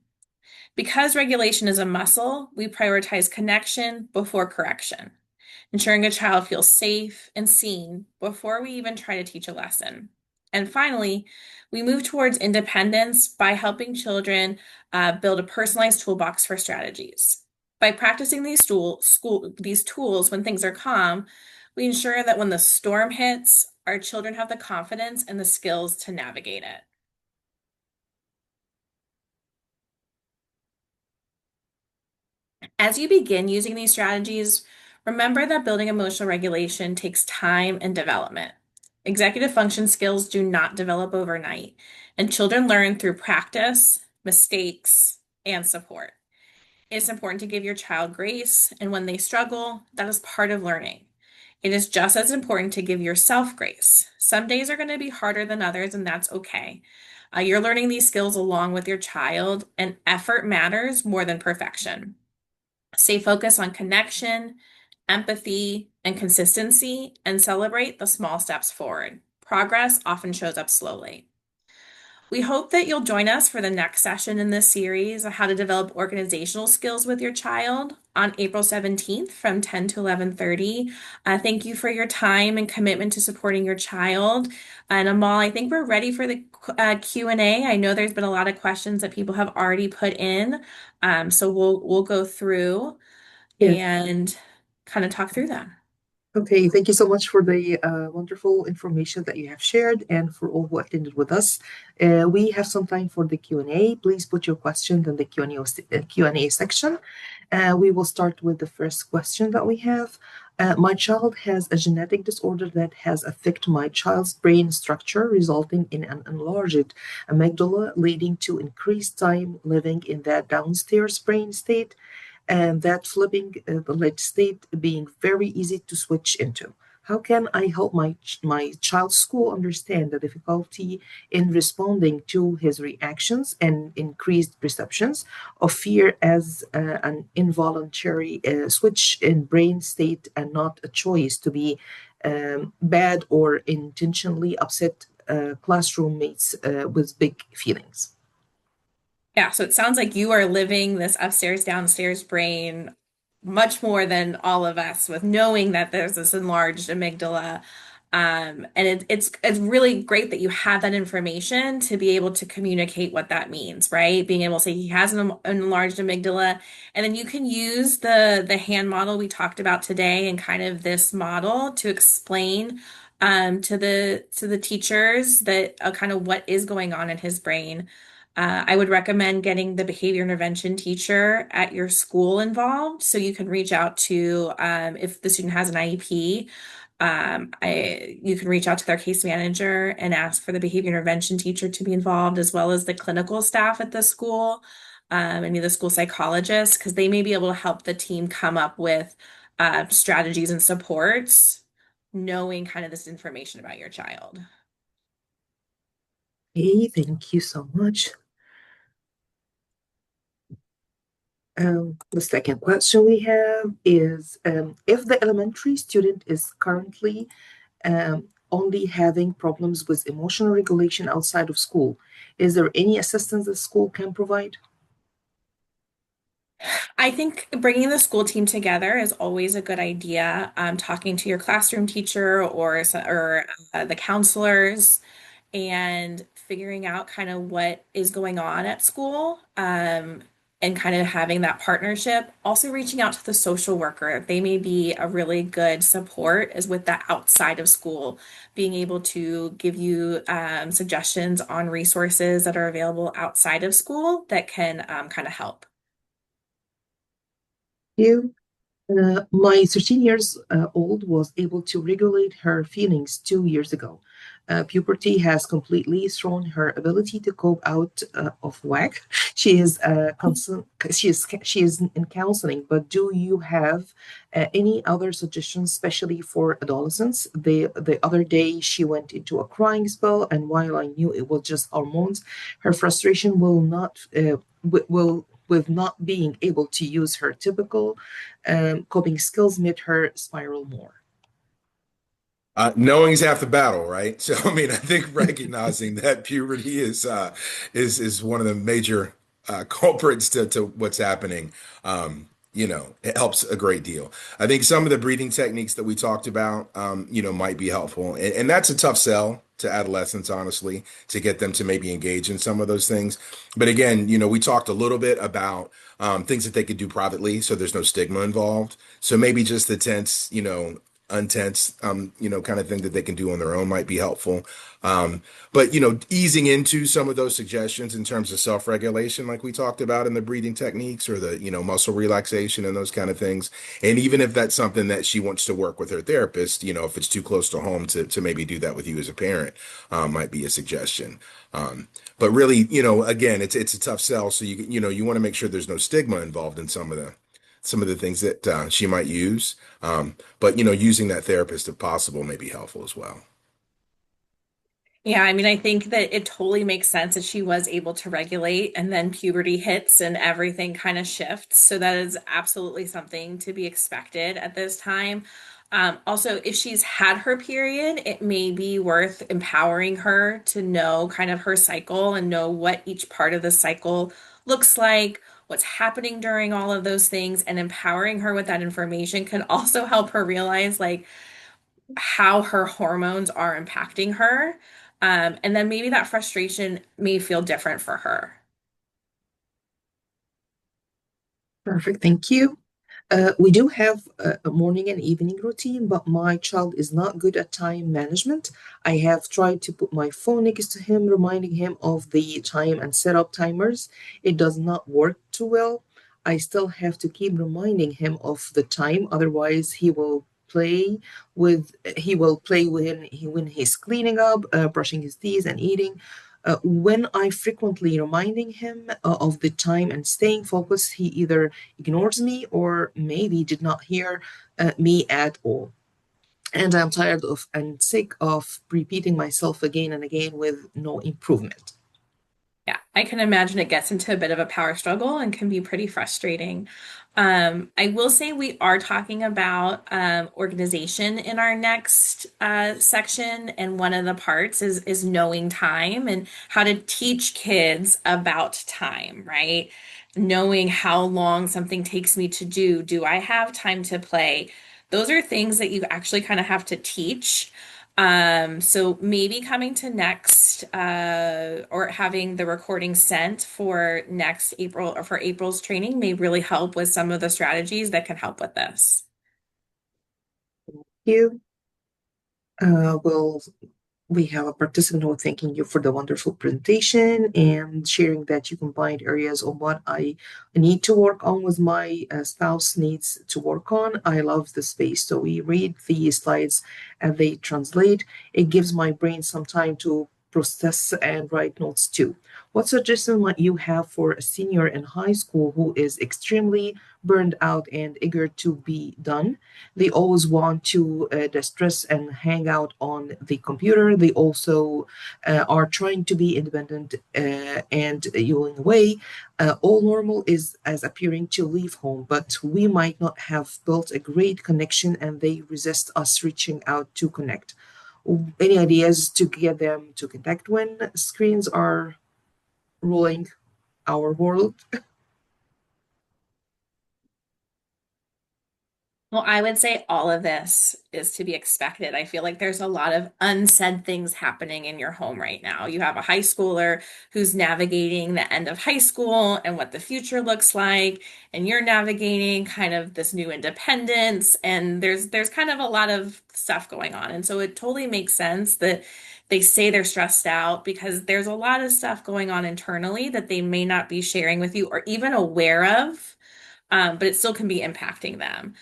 [SPEAKER 2] Because regulation is a muscle, we prioritize connection before correction, ensuring a child feels safe and seen before we even try to teach a lesson. And finally, we move towards independence by helping children build a personalized toolbox for strategies. By practicing these tools when things are calm, we ensure that when the storm hits, our children have the confidence and the skills to navigate it. As you begin using these strategies, remember that building emotional regulation takes time and development. Executive function skills do not develop overnight, and children learn through practice, mistakes, and support. It's important to give your child grace, and when they struggle, that is part of learning. It is just as important to give yourself grace. Some days are going to be harder than others, and that's okay. You're learning these skills along with your child, and effort matters more than perfection. Stay focused on connection, empathy, and consistency, and celebrate the small steps forward. Progress often shows up slowly. We hope that you'll join us for the next session in this series on how to develop organizational skills with your child on April 17th from 10 to 11:30. Thank you for your time and commitment to supporting your child. And Amal, I think we're ready for the Q&A. I know there's been a lot of questions that people have already put in. So we'll go through
[SPEAKER 1] Yes.
[SPEAKER 2] and kind of talk through them.
[SPEAKER 1] Okay, thank you so much for the wonderful information that you have shared and for all who attended with us. We have some time for the Q&A. Please put your questions in the Q&A section. We will start with the first question that we have. My child has a genetic disorder that has affected my child's brain structure, resulting in an enlarged amygdala, leading to increased time living in that downstairs brain state, and that flipping the lid state being very easy to switch into. How can I help my child's school understand the difficulty in responding to his reactions and increased perceptions of fear as an involuntary switch in brain state and not a choice to be bad or intentionally upset classroom mates with big feelings?
[SPEAKER 2] Yeah, so it sounds like you are living this upstairs, downstairs brain much more than all of us with knowing that there's this enlarged amygdala. And it's really great that you have that information to be able to communicate what that means, right? Being able to say he has an enlarged amygdala, and then you can use the hand model we talked about today and kind of this model to explain to the teachers that kind of what is going on in his brain. I would recommend getting the behavior intervention teacher at your school involved so you can reach out to if the student has an IEP. You can reach out to their case manager and ask for the behavior intervention teacher to be involved, as well as the clinical staff at the school, and the school psychologist, because they may be able to help the team come up with strategies and supports, knowing kind of this information about your child.
[SPEAKER 1] Hey, thank you so much. The second question we have is if the elementary student is currently only having problems with emotional regulation outside of school, is there any assistance the school can provide?
[SPEAKER 2] I think bringing the school team together is always a good idea. Talking to your classroom teacher or the counselors and figuring out kind of what is going on at school, and kind of having that partnership. Also reaching out to the social worker. They may be a really good support as with that outside of school, being able to give you suggestions on resources that are available outside of school that can kind of help.
[SPEAKER 1] You. My 13 years old was able to regulate her feelings 2 years ago. Puberty has completely thrown her ability to cope out of whack. She is she is in counseling, but do you have any other suggestions, especially for adolescents? The other day she went into a crying spell, and while I knew it was just hormones, her frustration will not will with not being able to use her typical coping skills made her spiral more.
[SPEAKER 4] Knowing is half the battle, right? So, I mean, I think recognizing that puberty is one of the major culprits to what's happening. It helps a great deal. I think some of the breathing techniques that we talked about, might be helpful, and that's a tough sell to adolescents, honestly, to get them to maybe engage in some of those things. But again, we talked a little bit about things that they could do privately, so there's no stigma involved. So maybe just the tense, untense, kind of thing that they can do on their own might be helpful. But easing into some of those suggestions in terms of self-regulation, like we talked about in the breathing techniques or the, muscle relaxation and those kind of things. And even if that's something that she wants to work with her therapist, if it's too close to home to maybe do that with you as a parent, might be a suggestion. But really, again, it's a tough sell. So you want to make sure there's no stigma involved in some of the things that she might use. But using that therapist if possible may be helpful as well.
[SPEAKER 2] Yeah, I mean, I think that it totally makes sense that she was able to regulate and then puberty hits and everything kind of shifts. So that is absolutely something to be expected at this time. Also, if she's had her period, it may be worth empowering her to know kind of her cycle and know what each part of the cycle looks like, what's happening during all of those things, and empowering her with that information can also help her realize like how her hormones are impacting her. And then maybe that frustration may feel different for her.
[SPEAKER 1] Perfect, thank you. We do have a morning and evening routine, but my child is not good at time management. I have tried to put my phone next to him, reminding him of the time and set up timers. It does not work too well. I still have to keep reminding him of the time, otherwise he will play when he's cleaning up, brushing his teeth and eating. When I frequently reminding him of the time and staying focused, he either ignores me or maybe did not hear me at all. And I'm tired of and sick of repeating myself again and again with no improvement.
[SPEAKER 2] Yeah, I can imagine it gets into a bit of a power struggle and can be pretty frustrating. I will say we are talking about organization in our next section, and one of the parts is knowing time and how to teach kids about time, right? knowing how long something takes me to do. Do I have time to play? Those are things that you actually kind of have to teach. So maybe coming to next, or having the recording sent for next April or for April's training may really help with some of the strategies that can help with this.
[SPEAKER 1] You. Well, we have a participant who thanking you for the wonderful presentation and sharing that you combined areas of what I need to work on with my spouse needs to work on. I love the space. So we read the slides and they translate. It gives my brain some time to process and write notes too. What suggestion might you have for a senior in high school who is extremely burned out and eager to be done? They always want to distress and hang out on the computer. They also are trying to be independent, and you in a way, all normal is as appearing to leave home, but we might not have built a great connection and they resist us reaching out to connect. Any ideas to get them to connect when screens are ruling our world?
[SPEAKER 2] Well, I would say all of this is to be expected. I feel like there's a lot of unsaid things happening in your home right now. You have a high schooler who's navigating the end of high school and what the future looks like, and you're navigating kind of this new independence, and there's kind of a lot of stuff going on. And so it totally makes sense that they say they're stressed out because there's a lot of stuff going on internally that they may not be sharing with you or even aware of, but it still can be impacting them.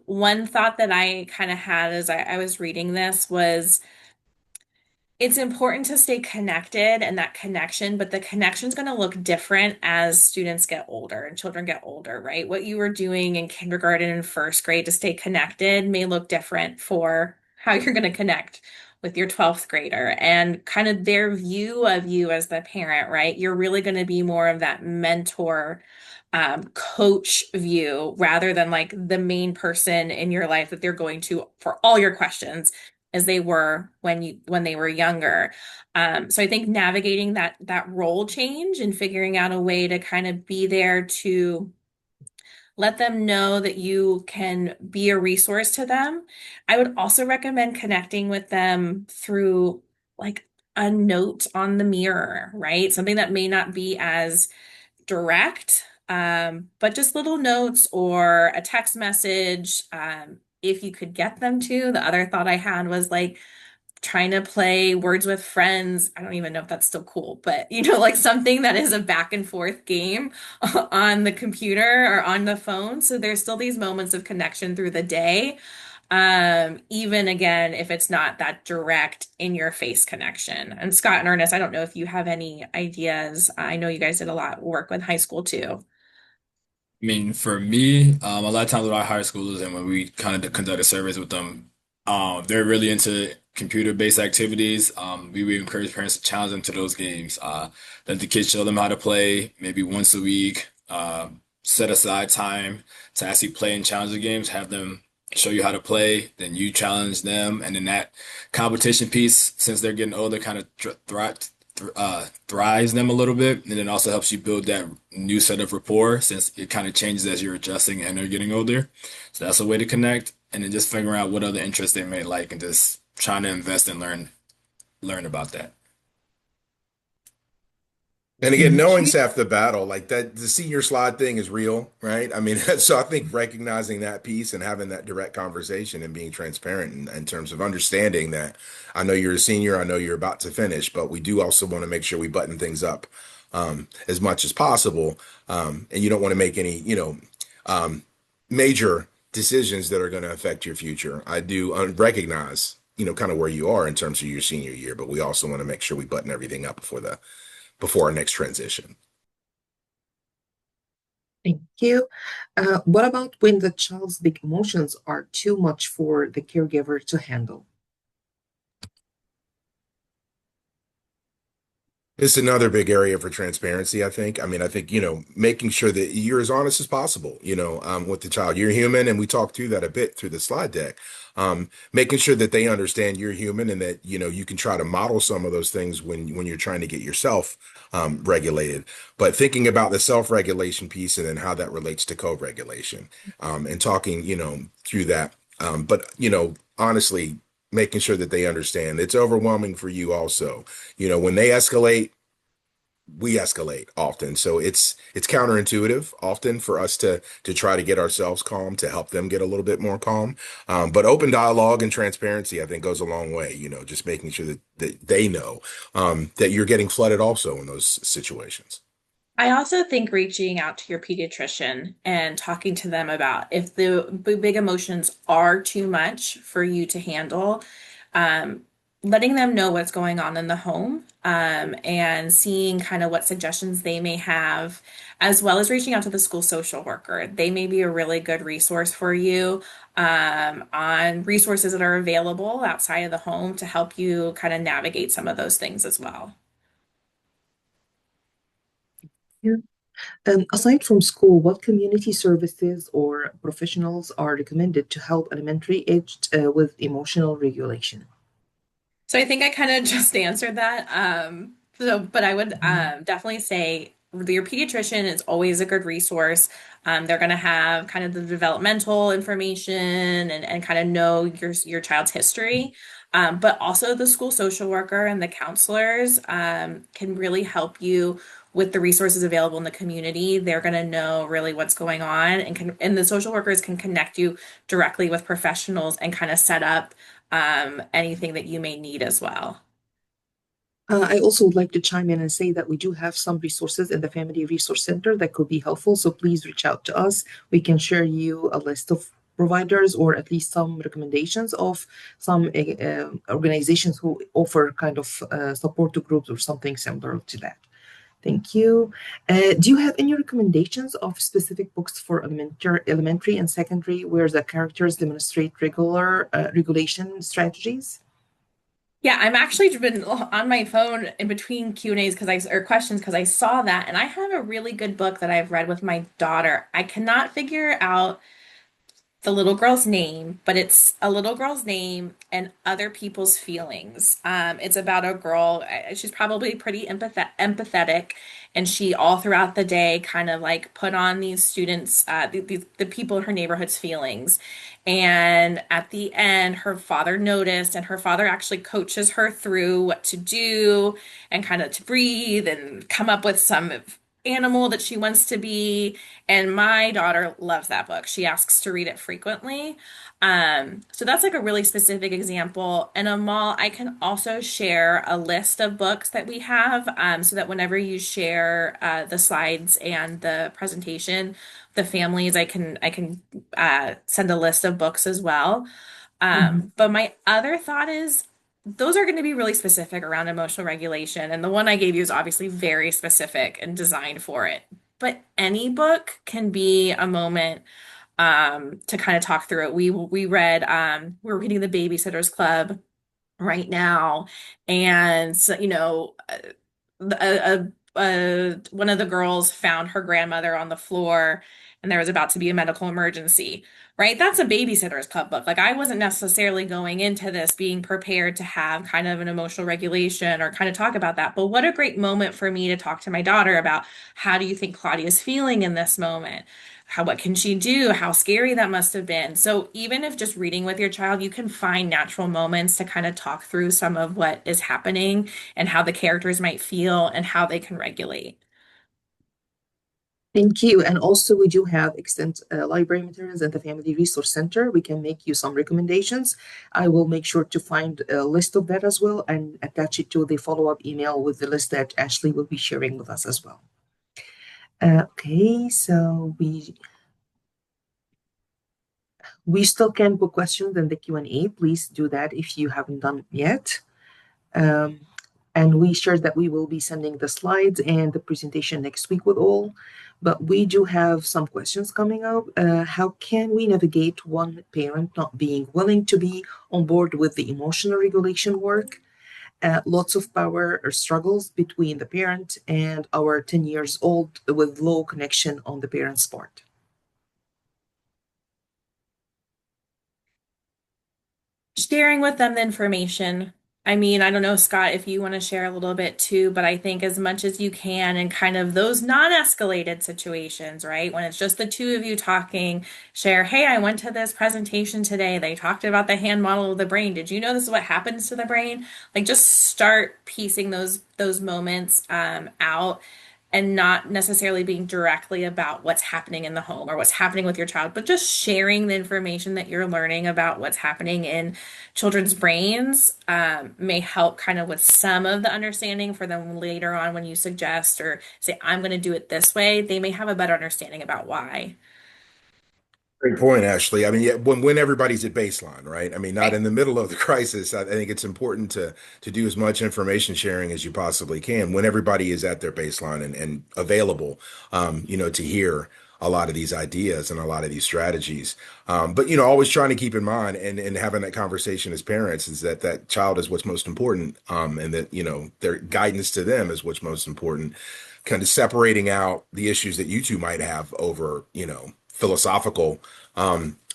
[SPEAKER 2] One thought that I kind of had as I was reading this was it's important to stay connected and that connection, but the connection's going to look different as students get older and children get older, right? What you were doing in kindergarten and first grade to stay connected may look different for how you're going to connect with your 12th grader and kind of their view of you as the parent, right? You're really going to be more of that mentor, coach view rather than like the main person in your life that they're going to for all your questions as they were when they were younger. So I think navigating that role change and figuring out a way to kind of be there to let them know that you can be a resource to them. I would also recommend connecting with them through like a note on the mirror, right? Something that may not be as direct, but just little notes or a text message, if you could get them to. The other thought I had was like trying to play Words with Friends. I don't even know if that's still cool, but like something that is a back and forth game on the computer or on the phone. So there's still these moments of connection through the day. Even again, if it's not that direct in your face connection. And Scott and Ernest, I don't know if you have any ideas. I know you guys did a lot of work with high school too.
[SPEAKER 3] I mean, for me, a lot of times with our high schoolers and when we kind of conducted surveys with them, they're really into computer-based activities. We would encourage parents to challenge them to those games. Let the kids show them how to play, maybe once a week. Set aside time to actually play and challenge the games. Have them show you how to play, then you challenge them, and then that competition piece, since they're getting older, kind of thrives them a little bit, and then also helps you build that new set of rapport since it kind of changes as you're adjusting and they're getting older. So that's a way to connect, and then just figuring out what other interests they may like and just trying to invest and learn about that.
[SPEAKER 4] And again,
[SPEAKER 1] Thank
[SPEAKER 4] knowing's
[SPEAKER 1] you.
[SPEAKER 4] half the battle. Like that, the senior slide thing is real, right? I mean, so I think recognizing that piece and having that direct conversation and being transparent in terms of understanding that I know you're a senior, I know you're about to finish, but we do also want to make sure we button things up as much as possible. And you don't want to make any, um, major decisions that are going to affect your future. I do recognize, kind of where you are in terms of your senior year, but we also want to make sure we button everything up before our next transition.
[SPEAKER 1] Thank you. What about when the child's big emotions are too much for the caregiver to handle?
[SPEAKER 4] It's another big area for transparency, I think. I mean, I think, making sure that you're as honest as possible, with the child. You're human, and we talked through that a bit through the slide deck. Making sure that they understand you're human and that, you can try to model some of those things when you're trying to get yourself regulated. But thinking about the self-regulation piece and then how that relates to co-regulation, and talking, through that. But, honestly, making sure that they understand it's overwhelming for you also. When they escalate, we escalate often. So it's counterintuitive often for us to try to get ourselves calm to help them get a little bit more calm. But open dialogue and transparency, I think, goes a long way. Just making sure that they know that you're getting flooded also in those situations.
[SPEAKER 2] I also think reaching out to your pediatrician and talking to them about if the big emotions are too much for you to handle, um, letting them know what's going on in the home, and seeing kind of what suggestions they may have, as well as reaching out to the school social worker. They may be a really good resource for you, on resources that are available outside of the home to help you kind of navigate some of those things as well.
[SPEAKER 1] Yeah. Aside from school, what community services or professionals are recommended to help elementary aged with emotional regulation?
[SPEAKER 2] So I think I kind of just answered that. But I would
[SPEAKER 1] Mhm.
[SPEAKER 2] definitely say your pediatrician is always a good resource. They're going to have kind of the developmental information and kind of know your child's history. But also the school social worker and the counselors can really help you with the resources available in the community. They're going to know really what's going on and the social workers can connect you directly with professionals and kind of set up anything that you may need as well.
[SPEAKER 1] I also would like to chime in and say that we do have some resources in the Family Resource Center that could be helpful. So please reach out to us. We can share you a list of providers or at least some recommendations of some organizations who offer kind of support to groups or something similar to that. Thank you. Do you have any recommendations of specific books for elementary and secondary where the characters demonstrate regular regulation strategies?
[SPEAKER 2] Yeah, I'm actually been on my phone in between Q&As or questions because I saw that and I have a really good book that I've read with my daughter. I cannot figure out the little girl's name, but it's a little girl's name and other people's feelings. It's about a girl. She's probably pretty empathetic, and she all throughout the day kind of like put on these students, the people in her neighborhood's feelings. And at the end, her father noticed, and her father actually coaches her through what to do and kind of to breathe and come up with some animal that she wants to be. And my daughter loves that book. She asks to read it frequently. So that's like a really specific example. And Amal, I can also share a list of books that we have, so that whenever you share the slides and the presentation, the families, I can send a list of books as well.
[SPEAKER 1] Mhm.
[SPEAKER 2] But my other thought is those are going to be really specific around emotional regulation. And the one I gave you is obviously very specific and designed for it. But any book can be a moment to kind of talk through it. We're reading The Babysitter's Club right now, and so, one of the girls found her grandmother on the floor and there was about to be a medical emergency, right? That's a babysitter's club book. Like I wasn't necessarily going into this being prepared to have kind of an emotional regulation or kind of talk about that. But what a great moment for me to talk to my daughter about how do you think Claudia's feeling in this moment? What can she do? How scary that must have been. So even if just reading with your child, you can find natural moments to kind of talk through some of what is happening and how the characters might feel and how they can regulate.
[SPEAKER 1] Thank you. And also, we do have extant library materials at the Family Resource Center. We can make you some recommendations. I will make sure to find a list of that as well and attach it to the follow-up email with the list that Ashley will be sharing with us as well. Okay, so we still can put questions in the Q&A. Please do that if you haven't done it yet. Um, and we shared that we will be sending the slides and the presentation next week with all, but we do have some questions coming up. How can we navigate one parent not being willing to be on board with the emotional regulation work? Lots of power or struggles between the parent and our 10 years old with low connection on the parent's part.
[SPEAKER 2] Sharing with them the information. I mean, I don't know, Scott, if you want to share a little bit too, but I think as much as you can in kind of those non-escalated situations, right? When it's just the two of you talking, share, hey, I went to this presentation today. They talked about the hand model of the brain. Did you know this is what happens to the brain? Like just start piecing those moments out and not necessarily being directly about what's happening in the home or what's happening with your child, but just sharing the information that you're learning about what's happening in children's brains may help kind of with some of the understanding for them later on when you suggest or say, I'm going to do it this way. They may have a better understanding about why.
[SPEAKER 4] Great point, Ashley. I mean, yeah, when everybody's at baseline, right? I mean, not
[SPEAKER 2] Right.
[SPEAKER 4] in the middle of the crisis. I think it's important to do as much information sharing as you possibly can when everybody is at their baseline and available, to hear a lot of these ideas and a lot of these strategies. But always trying to keep in mind and having that conversation as parents is that that child is what's most important, and that their guidance to them is what's most important. Kind of separating out the issues that you two might have over, philosophical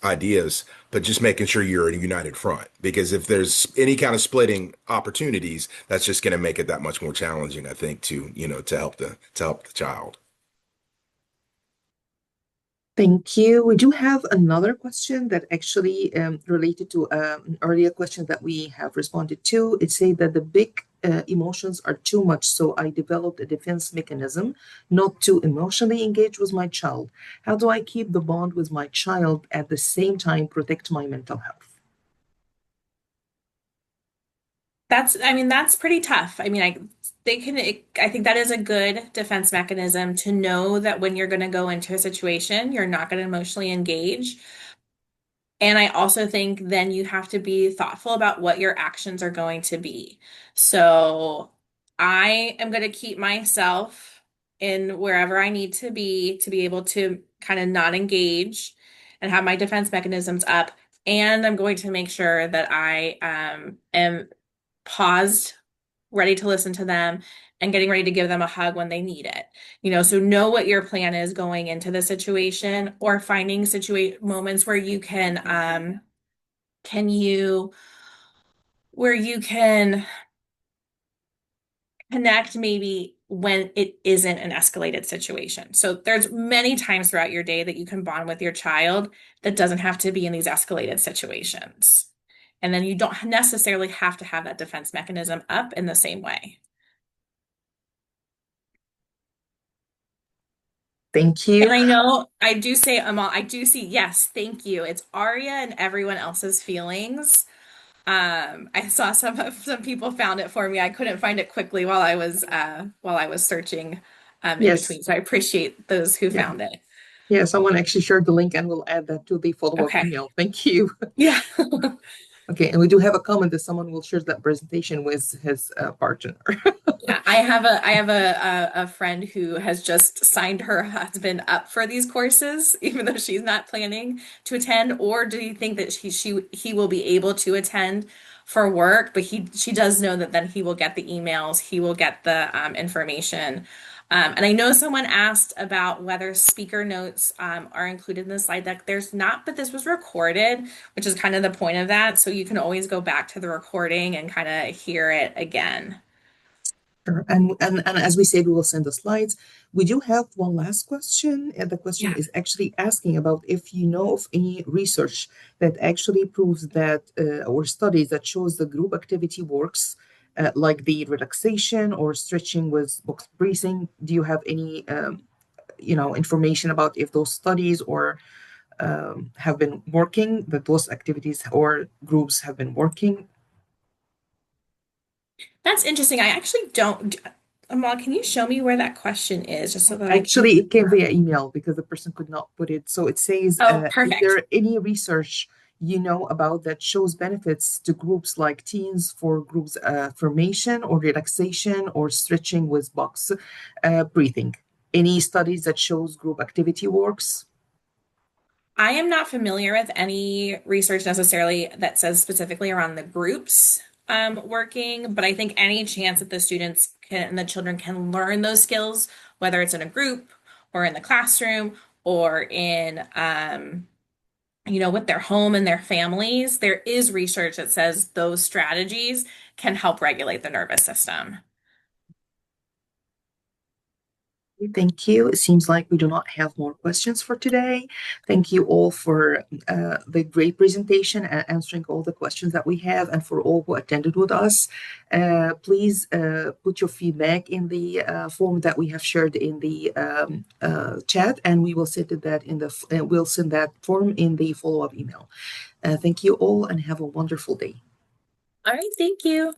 [SPEAKER 4] ideas, but just making sure you're in a united front. Because if there's any kind of splitting opportunities, that's just going to make it that much more challenging, I think, to help the child.
[SPEAKER 1] Thank you. We do have another question that actually related to an earlier question that we have responded to. It said that the big emotions are too much, so I developed a defense mechanism not to emotionally engage with my child. How do I keep the bond with my child at the same time protect my mental health?
[SPEAKER 2] I mean, that's pretty tough. I mean, I think that is a good defense mechanism to know that when you're going to go into a situation, you're not going to emotionally engage. And I also think then you have to be thoughtful about what your actions are going to be. So I am going to keep myself in wherever I need to be able to kind of not engage and have my defense mechanisms up. And I'm going to make sure that I am paused, ready to listen to them, and getting ready to give them a hug when they need it. So know what your plan is going into the situation or finding moments where you can you where you can connect maybe when it isn't an escalated situation. So there's many times throughout your day that you can bond with your child that doesn't have to be in these escalated situations. And then you don't necessarily have to have that defense mechanism up in the same way.
[SPEAKER 1] Thank
[SPEAKER 2] And
[SPEAKER 1] you.
[SPEAKER 2] I know I do say, Amal, I do see, yes, thank you. It's Aria and everyone else's feelings. I saw some people found it for me. I couldn't find it quickly while I was searching in
[SPEAKER 1] Yes.
[SPEAKER 2] between. So I appreciate those who
[SPEAKER 1] Yeah.
[SPEAKER 2] found it.
[SPEAKER 1] Yeah, someone actually shared the link and we'll add that to the follow-up
[SPEAKER 2] Okay.
[SPEAKER 1] email. Thank you.
[SPEAKER 2] Yeah.
[SPEAKER 1] Okay, and we do have a comment that someone will share that presentation with his partner.
[SPEAKER 2] Yeah, I have a friend who has just signed her husband up for these courses, even though she's not planning to attend. Or do you think that he will be able to attend for work? But she does know that then he will get the emails, he will get the information. And I know someone asked about whether speaker notes are included in the slide deck. There's not, but this was recorded, which is kind of the point of that. So you can always go back to the recording and kind of hear it again.
[SPEAKER 1] Sure. And as we said, we will send the slides. We do have one last question, and the question
[SPEAKER 2] Yeah.
[SPEAKER 1] is actually asking about if you know of any research that actually proves that or studies that shows the group activity works, like the relaxation or stretching with box breathing. Do you have any information about if those studies or have been working, that those activities or groups have been working?
[SPEAKER 2] That's interesting. I actually don't. Amal, can you show me where that question is just so that I can?
[SPEAKER 1] Actually, it came via email because the person could not put it. So it says,
[SPEAKER 2] Oh,
[SPEAKER 1] is
[SPEAKER 2] perfect.
[SPEAKER 1] there any research you know about that shows benefits to groups like teens for groups formation or relaxation or stretching with box breathing? Any studies that shows group activity works?
[SPEAKER 2] I am not familiar with any research necessarily that says specifically around the groups. working, but I think any chance that the students can and the children can learn those skills, whether it's in a group or in the classroom or in with their home and their families, there is research that says those strategies can help regulate the nervous system.
[SPEAKER 1] Thank you. It seems like we do not have more questions for today. Thank you all for the great presentation and answering all the questions that we have, and for all who attended with us. Please put your feedback in the form that we have shared in the chat, and we will send that form in the follow-up email. Thank you all, and have a wonderful day.
[SPEAKER 2] All right, thank you.